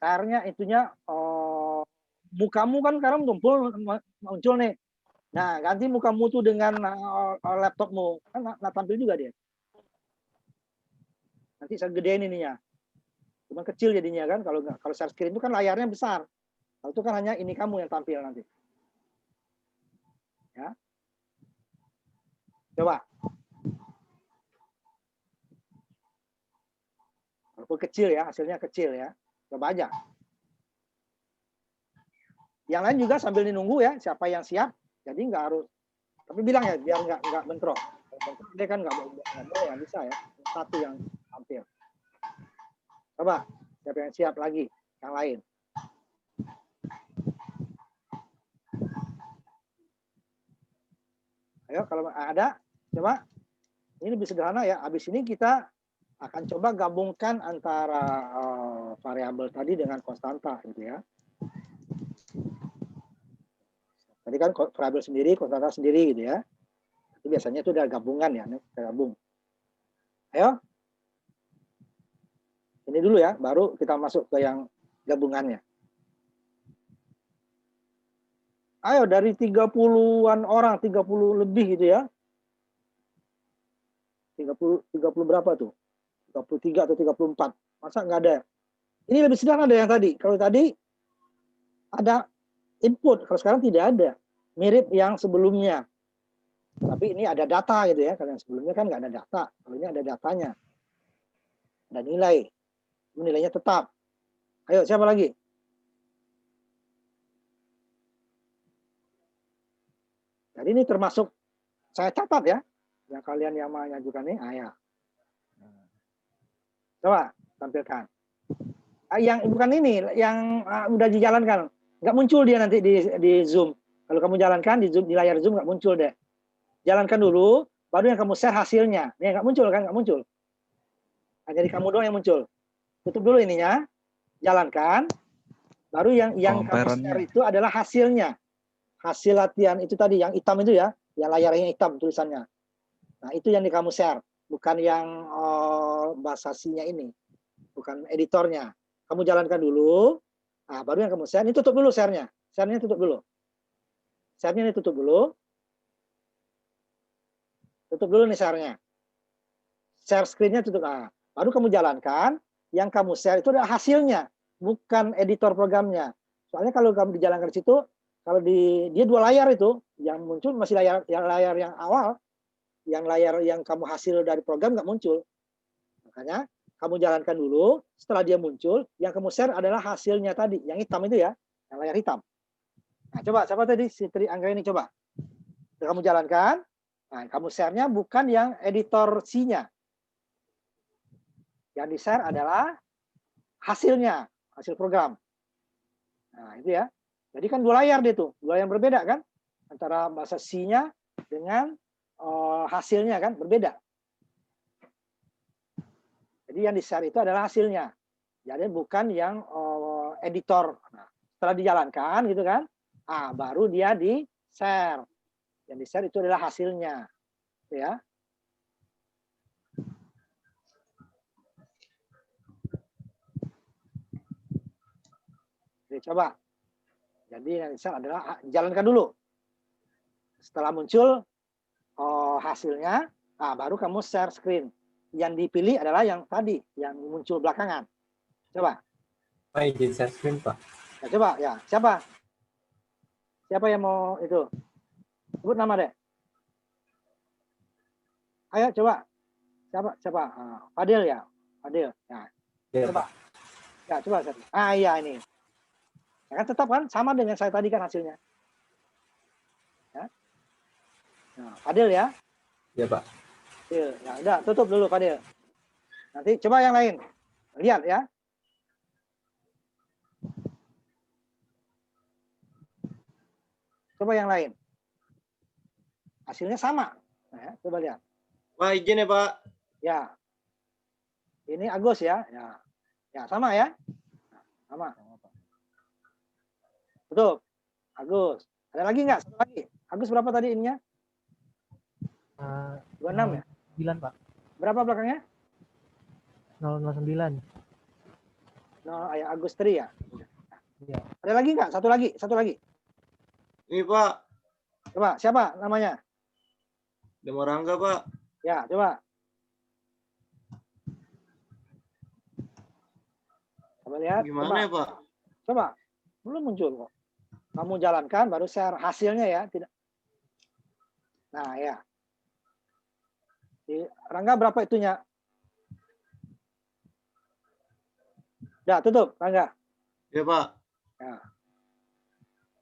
Share-nya itunya mukamu kan sekarang muncul nih. Nah, ganti mukamu tuh dengan laptopmu. Kan tampil juga dia. Nanti saya gedein ininya. Cuma kecil jadinya kan, kalau share screen itu kan layarnya besar. Kalau itu kan hanya ini kamu yang tampil nanti. Ya. Coba. Walaupun kecil ya, hasilnya kecil ya. Coba aja. Yang lain juga sambil menunggu ya, siapa yang siap. Jadi nggak harus, tapi bilang ya, biar nggak bentrok. Bentrok dia kan nggak boleh, nggak bisa ya. Satu yang tampil. Coba, siapa yang siap lagi? Yang lain. Ayo, kalau ada, coba. Ini lebih sederhana ya. Habis ini kita akan coba gabungkan antara variabel tadi dengan konstanta, gitu ya. Tadi kan variabel sendiri, konstanta sendiri, gitu ya. Itu biasanya itu udah gabungan ya, kita gabung. Ayo. Ini dulu ya, baru kita masuk ke yang gabungannya. Ayo, dari 30-an orang, 30 lebih gitu ya. 30 berapa tuh? 33 atau 34. Masa nggak ada? Ini lebih sederhana dari yang tadi. Kalau tadi ada input, kalau sekarang tidak ada. Mirip yang sebelumnya. Tapi ini ada data gitu ya. Kalau yang sebelumnya kan nggak ada data. Kalau ini ada datanya. Ada nilai. Nilainya tetap. Ayo, siapa lagi? Jadi ini termasuk saya catat ya. Yang kalian yang mengajukan ini, ya. Coba tampilkan. Yang bukan ini, yang udah dijalankan. Nggak muncul dia nanti di Zoom. Kalau kamu jalankan di Zoom, di layar Zoom nggak muncul deh. Jalankan dulu, baru yang kamu share hasilnya. Ini nggak muncul kan? Nggak muncul. Nah, jadi kamu doang yang muncul. Tutup dulu ininya, jalankan. Baru yang kamu share itu adalah hasilnya. hasil latihan itu tadi yang hitam itu ya, yang layarnya hitam tulisannya. Nah, itu yang kamu share, bukan yang bahasa C-nya ini, bukan editornya. Kamu jalankan dulu, nah, baru yang kamu share. Ini tutup dulu share-nya. Share-nya tutup dulu. Share-nya ini tutup dulu. Tutup dulu nih share-nya. Share screen-nya tutup. Nah, baru kamu jalankan, yang kamu share itu adalah hasilnya, bukan editor programnya. Soalnya kalau kamu dijalankan di situ, kalau dia dua layar itu, yang muncul masih layar yang awal, yang layar yang kamu hasil dari program nggak muncul. Makanya kamu jalankan dulu, setelah dia muncul, yang kamu share adalah hasilnya tadi, yang hitam itu ya, yang layar hitam. Nah, coba, siapa tadi? Si Tri Angga ini coba. Kamu jalankan, nah, kamu share-nya bukan yang editor C-nya. Yang di-share adalah hasilnya, hasil program. Nah, itu ya. Jadi kan dua layar dia tuh, dua yang berbeda kan? Antara bahasa C-nya dengan hasilnya kan berbeda. Jadi yang di-share itu adalah hasilnya. Jadi bukan yang editor. Nah, setelah dijalankan gitu kan, baru dia di-share. Yang di-share itu adalah hasilnya. Gitu ya. Jadi coba. Jadi yang di-share adalah jalankan dulu. Setelah muncul hasilnya, baru kamu share screen. Yang dipilih adalah yang tadi, yang muncul belakangan. Coba. Pak, izin share screen, Pak. Ya, coba, ya. Siapa? Siapa yang mau itu? Sebut nama deh. Ayo, coba. Siapa? Fadil ya? Fadil. Ya. Ya, Coba. Pak. Ya, coba. Iya ini. Ya kan tetap kan sama dengan saya tadi kan hasilnya. Ya. Nah, Fadil ya. Ya, Pak. Ya, udah tutup dulu Fadil. Nanti coba yang lain. Lihat ya. Coba yang lain. Hasilnya sama. Nah, ya, coba lihat. Pak, izin ya, Pak. Ya. Ini Agus ya. Ya, sama ya. Sama. Betul. Agus. Ada lagi nggak? Satu lagi. Agus berapa tadi ininya? 26 ya? 9, Pak. Berapa belakangnya? 009. No, ya Agus Tri ya? Iya. Ada lagi nggak? Satu lagi. Ini, Pak. Coba, siapa namanya? Demarangga, Pak. Ya, coba. Coba lihat. Gimana coba. ya, Pak? Coba. Belum muncul kok. Kamu jalankan, baru share hasilnya ya. Tidak. Nah, ya. Di Rangga berapa itunya? Ya, tutup, Rangga. Ya, Pak. Ya.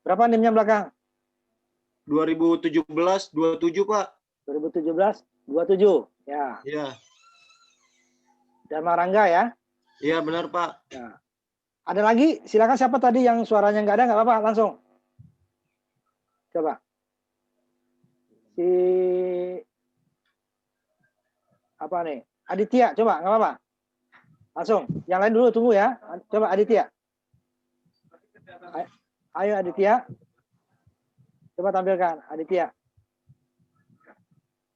Berapa NIM-nya belakang? 2017 27, Pak. 2017 27. Ya. Iya. Dharma Rangga ya. Iya, benar, Pak. Ya. Ada lagi? Silakan siapa tadi yang suaranya nggak ada, nggak apa-apa, langsung. Coba. Si apa nih? Aditya, coba, nggak apa-apa. Langsung. Yang lain dulu tunggu ya. Coba Aditya. Ayo Aditya. Coba tampilkan Aditya.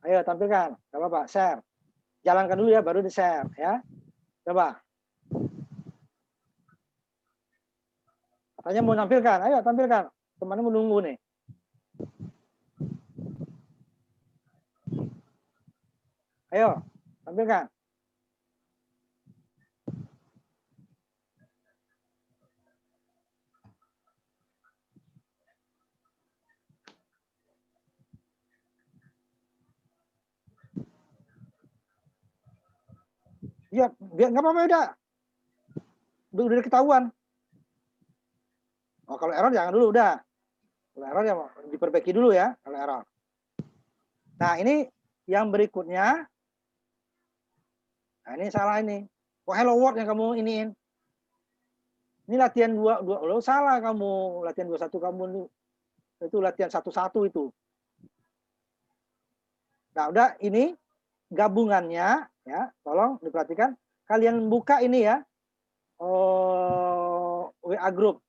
Ayo tampilkan. Nggak apa-apa, share. Jalankan dulu ya, baru di-share ya. Coba. Katanya mau tampilkan. Ayo tampilkan. Temannya menunggu nih. Ayo, tampilkan. Ya, biar nggak apa-apa udah ketahuan. Oh, kalau error jangan dulu udah. Kalau error ya diperbaiki dulu ya kalau error. Nah, ini yang berikutnya. Nah, ini salah ini. Kok hello world yang kamu iniin? Ini latihan 2 lo salah kamu. Latihan 21 kamu itu latihan 1-1 itu. Nah, udah ini gabungannya ya, tolong diperhatikan. Kalian buka ini ya. WA group.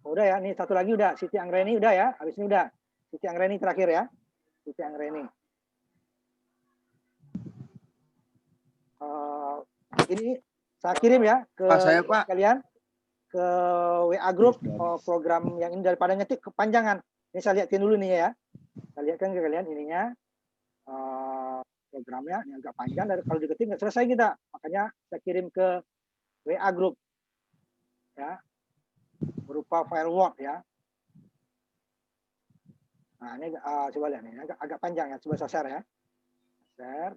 Udah ya, nih satu lagi udah, Siti Anggreni udah ya, habis ini udah. Siti Anggreni terakhir ya, Siti Anggreni. Ini saya kirim ya ke Pak, saya, Pak. kalian ke WA grup program yang ini, daripada ngetik kepanjangan. Ini saya lihatin dulu nih ya. Saya lihatkan ke kalian ininya programnya ini agak panjang, dari kalau diketik nggak selesai kita. Makanya saya kirim ke WA grup ya, berupa file Word ya. Nah ini coba lihat nih, agak panjang ya. Coba saya share ya. Share.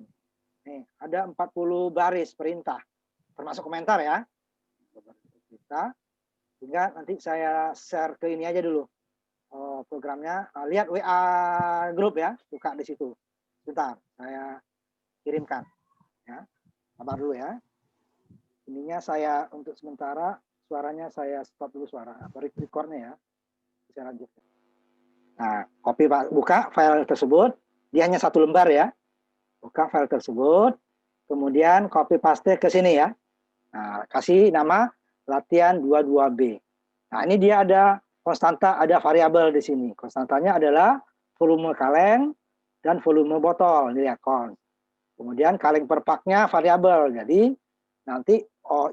Nih ada 40 baris perintah, termasuk komentar ya. Kita sehingga nanti saya share ke ini aja dulu programnya. Lihat WA grup ya, buka di situ. Sebentar, saya kirimkan ya. Sabar dulu ya. Ininya saya untuk sementara suaranya saya stop dulu suara atau recordnya ya. Bisa lanjut. Nah, copy Pak, buka file tersebut. Dia hanya satu lembar ya. Buka file tersebut, kemudian copy paste ke sini ya. Nah, kasih nama latihan 22B. Nah, ini dia ada konstanta, ada variabel di sini. Konstantanya adalah volume kaleng dan volume botol. Ini lihat konst. Kemudian kaleng per paknya variabel. Jadi nanti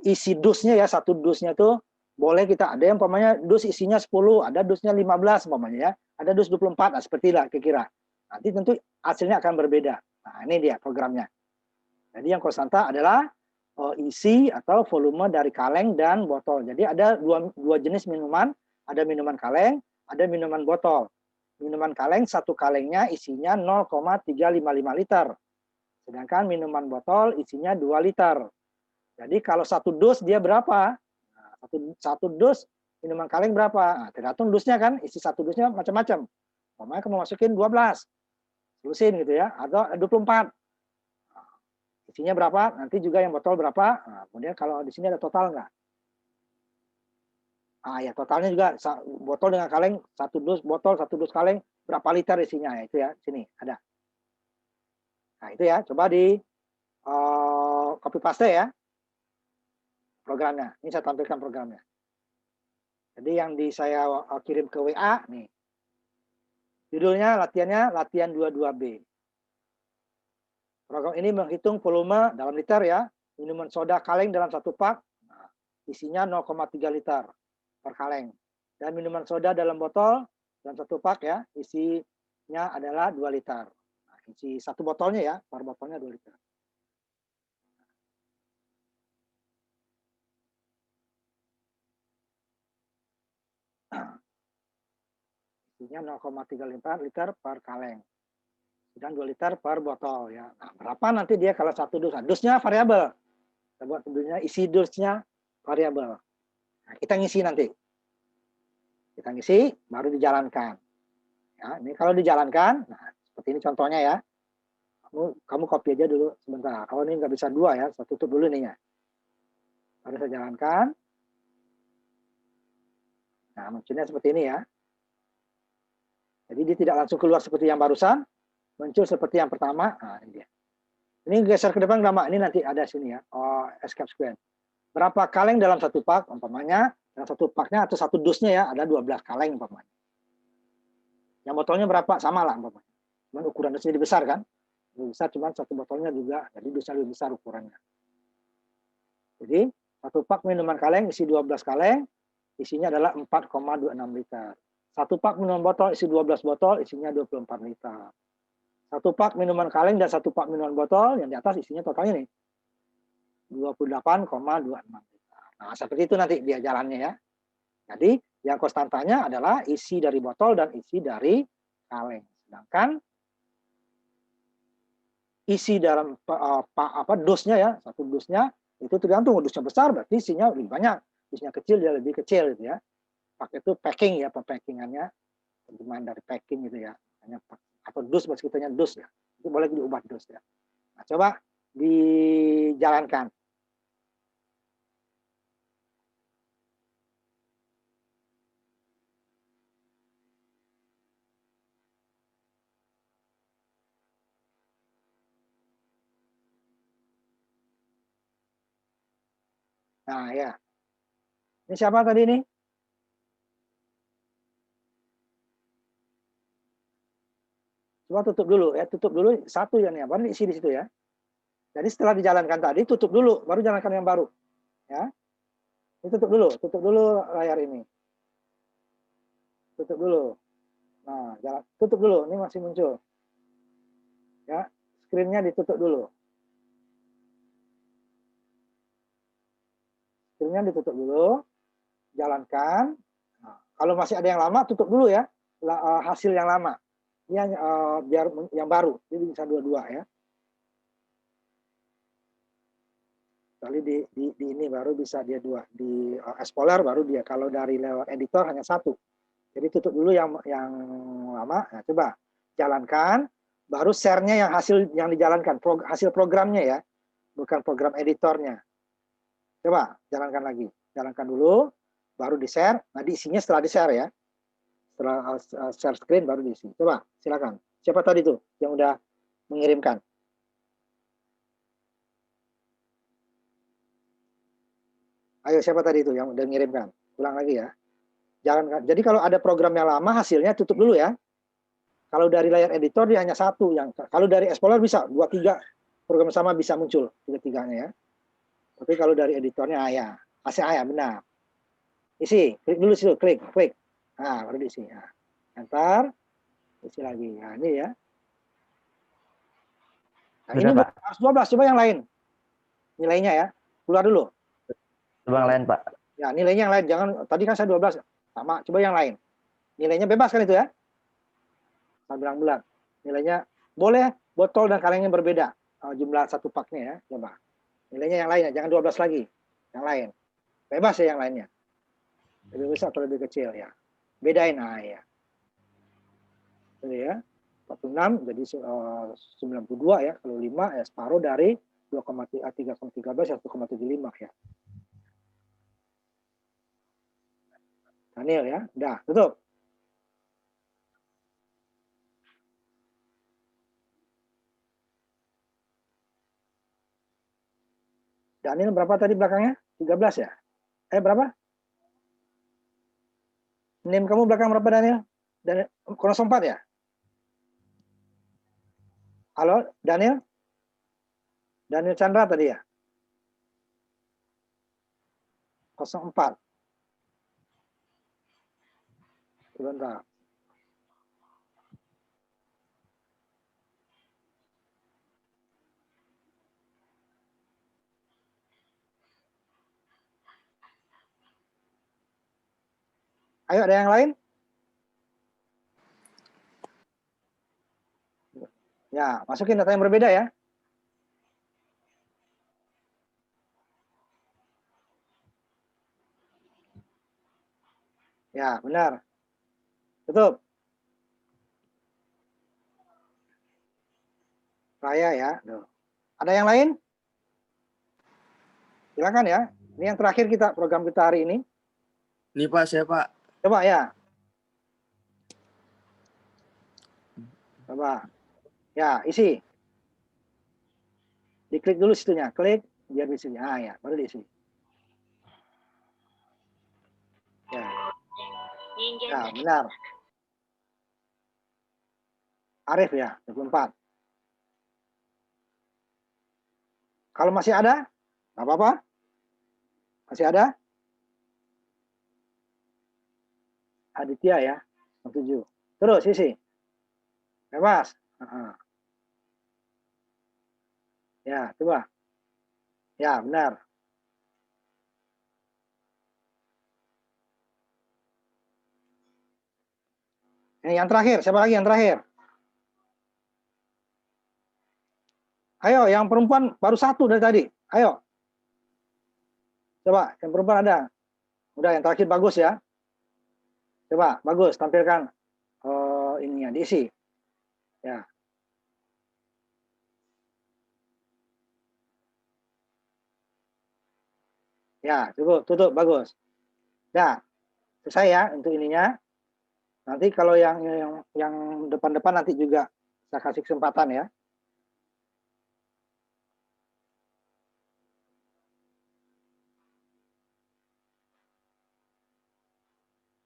isi dusnya ya, satu dusnya tuh boleh kita, ada yang umpamanya dus isinya 10, ada dusnya 15 umpamanya ya. Ada dus 24, nah seperti lah kira-kira. Nanti tentu hasilnya akan berbeda. Nah, ini dia programnya. Jadi yang konstanta adalah isi atau volume dari kaleng dan botol. Jadi ada dua jenis minuman, ada minuman kaleng, ada minuman botol. Minuman kaleng, satu kalengnya isinya 0,355 liter. Sedangkan minuman botol isinya 2 liter. Jadi kalau satu dus dia berapa? Nah, satu dus minuman kaleng berapa? Nah, tergantung dusnya kan, isi satu dusnya macam-macam. Umpamanya kamu masukin 12. Terusin gitu ya, atau 24. Isinya berapa, nanti juga yang botol berapa. Nah, kemudian kalau di sini ada total nggak? Ya totalnya juga botol dengan kaleng, satu dus botol, satu dus kaleng, berapa liter isinya ya, itu ya, sini ada. Nah itu ya, coba di copy paste ya programnya. Ini saya tampilkan programnya. Jadi yang saya kirim ke WA nih. Judulnya latihannya latihan 22B. Program ini menghitung volume dalam liter ya, minuman soda kaleng dalam satu pak, nah, isinya 0,3 liter per kaleng. Dan minuman soda dalam botol dalam satu pak ya, isinya adalah 2 liter. Nah, isi satu botolnya ya, per botolnya 2 liter. Isinya 0,3 liter per kaleng. Dan 2 liter per botol ya. Nah, berapa nanti dia kalau satu dus? Dusnya variabel. Kita buat dusnya, isi dusnya variabel. Nah, kita ngisi nanti. Kita ngisi, baru dijalankan. Ya, ini kalau dijalankan, nah seperti ini contohnya ya. Kamu copy aja dulu sebentar. Kalau ini nggak bisa dua ya, saya tutup dulu nih ya. Baru saya jalankan. Nah, munculnya seperti ini ya. Jadi dia tidak langsung keluar seperti yang barusan. Muncul seperti yang pertama. Nah, ini dia. Ini geser ke depan nama, ini nanti ada sini ya. Escape square. Berapa kaleng dalam satu pak? Umpamanya dalam satu paknya atau satu dusnya ya ada 12 kaleng umpamanya. Yang botolnya berapa? Sama lah umpamanya. Cuman ukuran dusnya lebih besar kan? Lebih besar, cuman satu botolnya juga jadi dusnya lebih besar ukurannya. Jadi satu pak minuman kaleng isi 12 kaleng, isinya adalah 4,26 liter. Satu pak minuman botol isi 12 botol, isinya 24 liter. Satu pak minuman kaleng dan satu pak minuman botol, yang di atas isinya totalnya nih 28,26 liter. Nah, seperti itu nanti dia jalannya ya. Jadi yang konstantanya adalah isi dari botol dan isi dari kaleng. Sedangkan isi dalam dusnya ya, satu dusnya itu tergantung, dusnya besar berarti isinya lebih banyak, dusnya kecil dia lebih kecil gitu ya. Pakai itu packing ya, pemackingannya, terjemahan dari packing gitu ya. Hanya atau dus meskipun dus ya, itu boleh diubah dus ya. Nah, coba dijalankan. Nah ya, ini siapa tadi nih? Coba tutup dulu ya, tutup dulu satu ya nih, baru diisi di situ ya. Jadi setelah dijalankan tadi, tutup dulu, baru jalankan yang baru. Ya, ini tutup dulu layar ini. Tutup dulu. Nah, tutup dulu, ini masih muncul. Ya, screen-nya ditutup dulu. Screen-nya ditutup dulu, jalankan. Nah, kalau masih ada yang lama, tutup dulu ya, hasil yang lama. Ini biar yang baru, jadi bisa dua-dua ya. Kali di ini baru bisa dia dua, di Explorer baru dia, kalau dari lewat editor hanya satu. Jadi tutup dulu yang lama. Nah, coba jalankan, baru share-nya yang hasil yang dijalankan, hasil programnya ya, bukan program editornya. Coba jalankan lagi, jalankan dulu, baru di share. Nah, diisinya setelah di share ya, setelah share screen baru diisi. Coba silakan. Siapa tadi tuh yang udah mengirimkan? Ayo, siapa tadi itu yang udah mengirimkan? Ulang lagi ya. Jangan. Jadi kalau ada program yang lama, hasilnya tutup dulu ya. Kalau dari layar editor dia hanya satu. Kalau dari Explorer bisa 2-3 program sama bisa muncul 3-3-nya ya. Tapi kalau dari editornya ya, ya benar. Isi, klik dulu situ, klik. Nah, baru diisi. Nah, enter, isi lagi. Nah, ini ya. Nah, ini harus 12, coba yang lain. Nilainya ya. Keluar dulu. Coba yang lain, Pak. Ya, nilainya yang lain. Jangan, tadi kan saya 12. Sama, coba yang lain. Nilainya bebas kan itu ya? Saya bilang bulat. Nilainya boleh botol dan kalengnya berbeda. Jumlah satu paknya ya. Coba. Nilainya yang lain ya, jangan 12 lagi. Yang lain. Bebas ya yang lainnya. Lebih besar atau lebih kecil ya. Bedain, ya. Jadi ya. 46 jadi 92 ya. Kalau 5 ya separuh dari 3,13 ya 1,75 ya. Daniel ya, udah tutup. Daniel berapa tadi belakangnya? 13 ya? Berapa? NIM kamu belakang berapa Daniel? 04 ya? Halo Daniel? Daniel Chandra tadi ya? 04. Sebentar. Ayo, ada yang lain? Ya, masukin data yang berbeda ya. Ya, benar. Tutup. Raya ya. Tuh. Ada yang lain? Silakan ya. Ini yang terakhir program kita hari ini. Ini Pak, saya Pak. Coba ya. Coba. Ya, isi. Diklik dulu situnya. Klik, biar diisi. Ya, baru diisi. Ya, benar. Arif ya, 24. Kalau masih ada, nggak apa-apa. Masih ada? Aditya ya, 7. Terus isi. Bebas. Ya, coba. Ya, benar. Yang terakhir, siapa lagi yang terakhir? Ayo, yang perempuan baru 1 dari tadi. Ayo. Coba, yang perempuan ada. Udah, yang terakhir bagus ya. Coba, bagus, tampilkan ininya, diisi. Ya. Ya, cukup, tutup, bagus. Ya, selesai ya untuk ininya. Nanti kalau yang depan-depan nanti juga saya kasih kesempatan ya.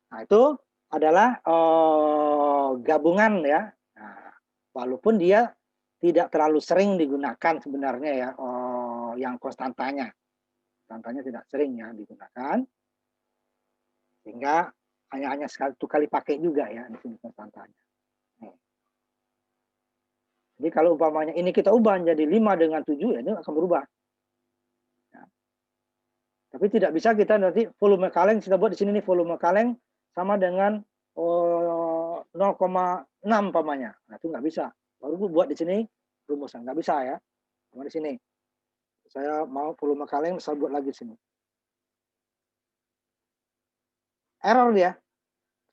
Nah, itu adalah gabungan ya. Nah, walaupun dia tidak terlalu sering digunakan sebenarnya ya, yang konstantanya tidak sering ya digunakan, sehingga hanya satu kali pakai juga ya di sini konstantanya. Jadi kalau umpamanya ini kita ubah menjadi 5 dengan 7 ya ini akan berubah. Ya. Tapi tidak bisa kita nanti volume kaleng kita buat di sini nih volume kaleng sama dengan 0,6 umpamanya. Nah itu nggak bisa. Baru buat di sini rumusan nggak bisa ya. Cuma di sini. Saya mau volume kaleng saya buat lagi di sini. Error dia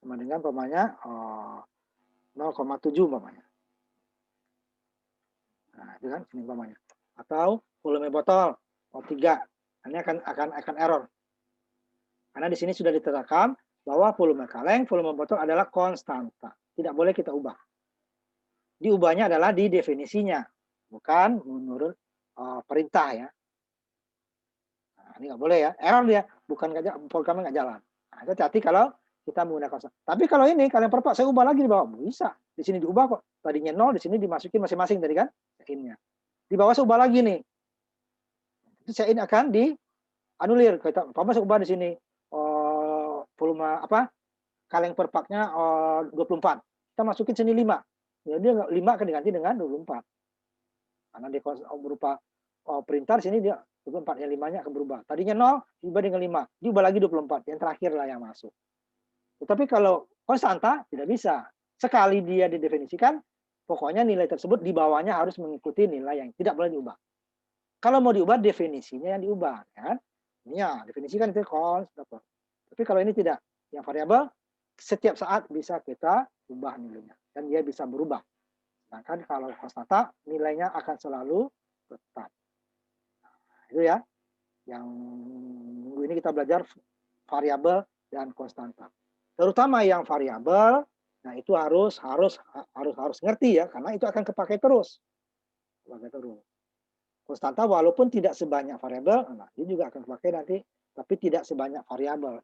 sama dengan umpamanya 0,7 umpamanya. Nah, itu kan sini umpamanya. Atau volume botol 3. Ini akan error. Karena di sini sudah ditetapkan bahwa volume kaleng, volume botol adalah konstanta. Tidak boleh kita ubah. Diubahnya adalah di definisinya, bukan menurut perintah ya. Nah, ini nggak boleh ya. Error dia, bukan programnya nggak jalan. Nah, hati-hati kalau kita menggunakan konstanta. Tapi kalau ini kalian perpak, saya ubah lagi di bawah. Bisa. Di sini diubah kok. Tadinya 0, di sini dimasukin masing-masing tadi kan. Check-in-nya. Di bawah saya ubah lagi nih. Itu check-in akan dianulir. Kita saya ubah di sini volume kaleng per paknya 24. Kita masukin sini 5. Jadi 5 akan diganti dengan 24. Karena dia berupa perintah sini dia 24 yang 5-nya akan berubah. Tadinya 0 diubah dengan 5, diubah lagi 24. Yang terakhir lah yang masuk. Tetapi kalau konstanta tidak bisa. Sekali dia didefinisikan, pokoknya nilai tersebut di bawahnya harus mengikuti nilai yang tidak boleh diubah. Kalau mau diubah, definisinya yang diubah. Kan? Ya, definisikan itu konstanta. Tapi kalau ini tidak, yang variabel, setiap saat bisa kita ubah nilainya. Dan dia bisa berubah. Sedangkan kalau konstanta, nilainya akan selalu tetap. Nah, itu ya. Yang minggu ini kita belajar variabel dan konstanta. Terutama yang variabel, nah itu harus ngerti ya, karena itu akan kepakai terus. Konstanta walaupun tidak sebanyak variabel, nah ini juga akan kepakai nanti, tapi tidak sebanyak variabel.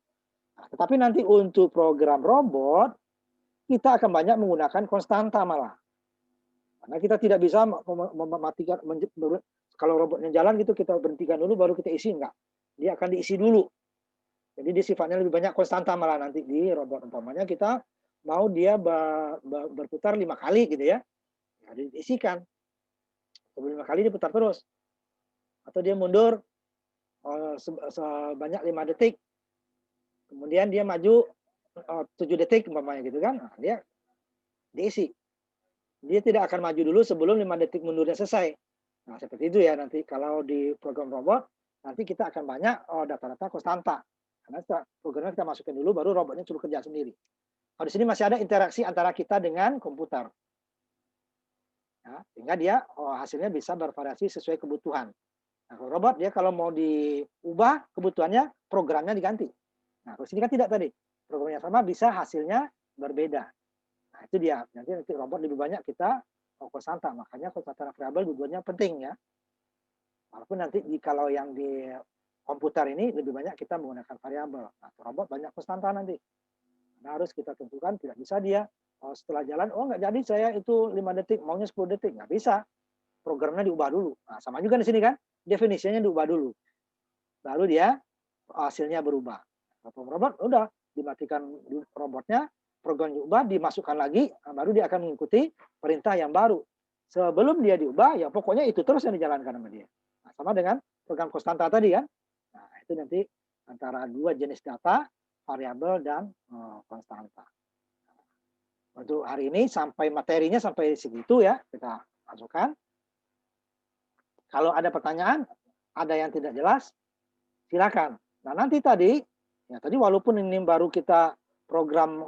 Nah, tetapi nanti untuk program robot, kita akan banyak menggunakan konstanta malah. Karena kita tidak bisa mematikan, kalau robotnya jalan gitu kita berhentikan dulu baru kita isi, enggak. Dia akan diisi dulu. Jadi dia sifatnya lebih banyak konstanta malah nanti di robot. Umpamanya kita mau dia berputar 5 kali gitu ya. Nah, diisikan. 5 kali diputar terus. Atau dia mundur sebanyak 5 detik. Kemudian dia maju 7 detik umpamanya gitu kan. Nah, dia diisi. Dia tidak akan maju dulu sebelum 5 detik mundurnya selesai. Nah, seperti itu ya nanti kalau di program robot nanti kita akan banyak data-data konstanta. Karena programnya kita masukin dulu baru robotnya suruh kerja sendiri. Kalau di sini masih ada interaksi antara kita dengan komputer. Ya, sehingga dia hasilnya bisa bervariasi sesuai kebutuhan. Nah, kalau robot dia kalau mau diubah kebutuhannya programnya diganti. Nah, kalau sini kan tidak tadi. Programnya sama bisa hasilnya berbeda. Nah, itu dia. Nanti robot lebih banyak kita konstanta. Makanya konstanta variabel dua-duanya penting ya. Walaupun nanti kalau yang di komputer ini lebih banyak kita menggunakan variabel. Nah, robot banyak konstanta nanti. Nah, harus kita tentukan tidak bisa dia setelah jalan, nggak jadi saya itu 5 detik, maunya 10 detik. Nggak bisa. Programnya diubah dulu. Nah, sama juga di sini kan, definisinya diubah dulu. Lalu dia hasilnya berubah. Robot udah dimatikan robotnya, program diubah, dimasukkan lagi, baru dia akan mengikuti perintah yang baru. Sebelum dia diubah, ya pokoknya itu terus yang dijalankan sama dia. Nah, sama dengan program konstanta tadi kan. Nah, itu nanti antara dua jenis data, variabel dan konstanta. Untuk hari ini sampai materinya sampai segitu ya, kita masukkan. Kalau ada pertanyaan, ada yang tidak jelas, silakan. Nah, nanti tadi walaupun ini baru kita program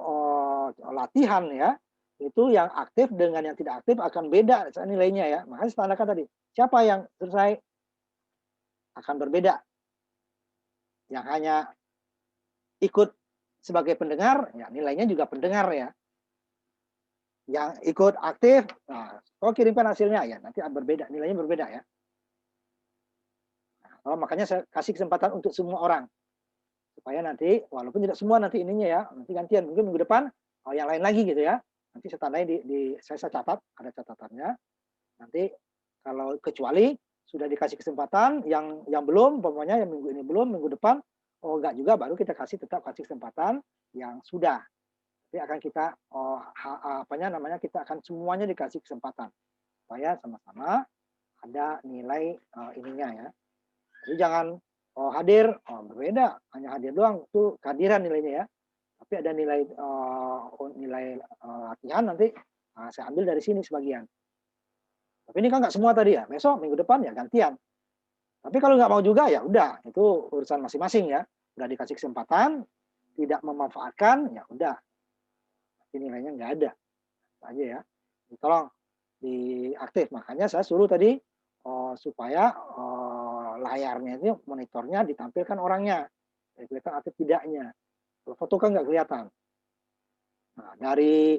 latihan ya, itu yang aktif dengan yang tidak aktif akan beda nilainya ya. Makanya saya tandakan tadi, siapa yang selesai akan berbeda. Yang hanya ikut sebagai pendengar, ya nilainya juga pendengar ya. Yang ikut aktif, nah, kalau kirimkan hasilnya ya nanti berbeda, nilainya berbeda ya. Nah, makanya saya kasih kesempatan untuk semua orang supaya nanti walaupun tidak semua nanti ininya ya, nanti gantian mungkin minggu depan yang lain lagi gitu ya. Nanti saya tandai saya catat, ada catatannya. Nanti kalau kecuali sudah dikasih kesempatan, yang belum, umpamanya yang minggu ini belum, minggu depan, oh enggak juga, baru kita tetap kasih kesempatan yang sudah. Jadi akan kita kita akan semuanya dikasih kesempatan supaya sama-sama ada nilai ininya ya. Jadi jangan hadir berbeda, hanya hadir doang itu kehadiran nilainya ya. Tapi ada nilai latihan nanti saya ambil dari sini sebagian. Tapi ini kan nggak semua tadi ya. Besok minggu depan ya gantian. Tapi kalau nggak mau juga ya udah, itu urusan masing-masing ya. Udah dikasih kesempatan, tidak memanfaatkan ya udah. Nilainya nggak ada aja ya, tolong diaktif. Makanya saya suruh tadi supaya layarnya itu monitornya ditampilkan orangnya, kelihatan aktif tidaknya. Kalau foto kan nggak kelihatan. Nah, dari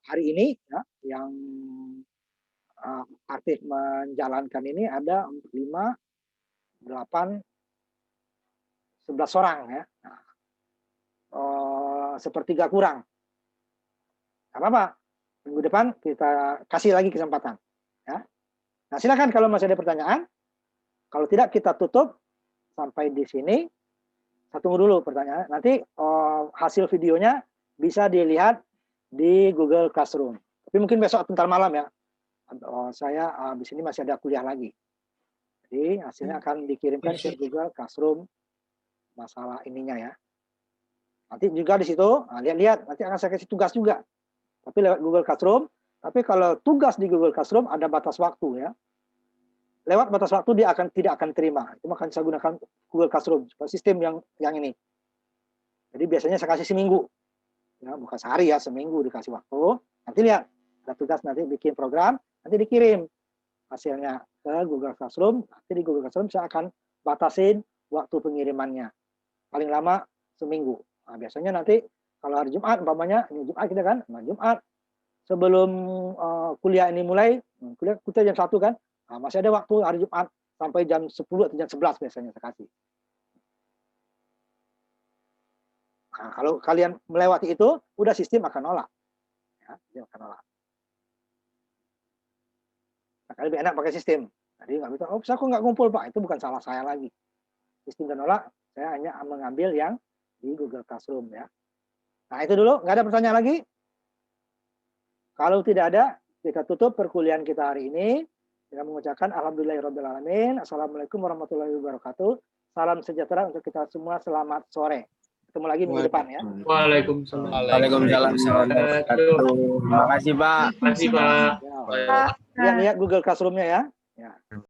hari ini ya, yang aktif menjalankan ini ada 5, 8, 11 orang ya. Nah, sepertiga kurang. Apa-apa, minggu depan kita kasih lagi kesempatan. Ya. Nah silakan kalau masih ada pertanyaan. Kalau tidak kita tutup sampai di sini. Saya tunggu dulu pertanyaan. Nanti hasil videonya bisa dilihat di Google Classroom. Tapi mungkin besok atau ntar malam ya. Saya di sini masih ada kuliah lagi. Jadi hasilnya akan dikirimkan ke Google Classroom masalah ininya ya. Nanti juga di situ, lihat-lihat, nanti akan saya kasih tugas juga. Tapi lewat Google Classroom. Tapi kalau tugas di Google Classroom ada batas waktu ya. Lewat batas waktu dia tidak akan terima. Itu makanya saya gunakan Google Classroom, sistem yang ini. Jadi biasanya saya kasih seminggu. Ya, bukan sehari ya, seminggu dikasih waktu. Nanti lihat, ada tugas nanti bikin program, nanti dikirim hasilnya ke Google Classroom. Nanti di Google Classroom saya akan batasin waktu pengirimannya. Paling lama seminggu. Nah, biasanya nanti kalau hari Jumat, umpamanya ini Jumat kita kan, nah, Jumat sebelum kuliah ini mulai, kuliah kita jam 1 kan, nah, masih ada waktu hari Jumat sampai jam 10 atau jam 11 biasanya saya kasih. Nah, kalau kalian melewati itu, udah sistem akan nolak. Ya, dia akan nolak. Nah, lebih enak pakai sistem. Jadi nggak bisa, saya kok nggak ngumpul Pak, itu bukan salah saya lagi. Sistem dan nolak, saya hanya mengambil yang di Google Classroom ya. Nah itu dulu, nggak ada pertanyaan lagi? Kalau tidak ada, kita tutup perkuliahan kita hari ini dengan mengucapkan alhamdulillahirrahmanirrahim. Assalamualaikum warahmatullahi wabarakatuh. Salam sejahtera untuk kita semua. Selamat sore. Ketemu lagi minggu depan ya. Waalaikumsalam. Waalaikumsalam. Terima kasih Pak. Terima kasih Pak. Ya, lihat Google Classroom-nya ya.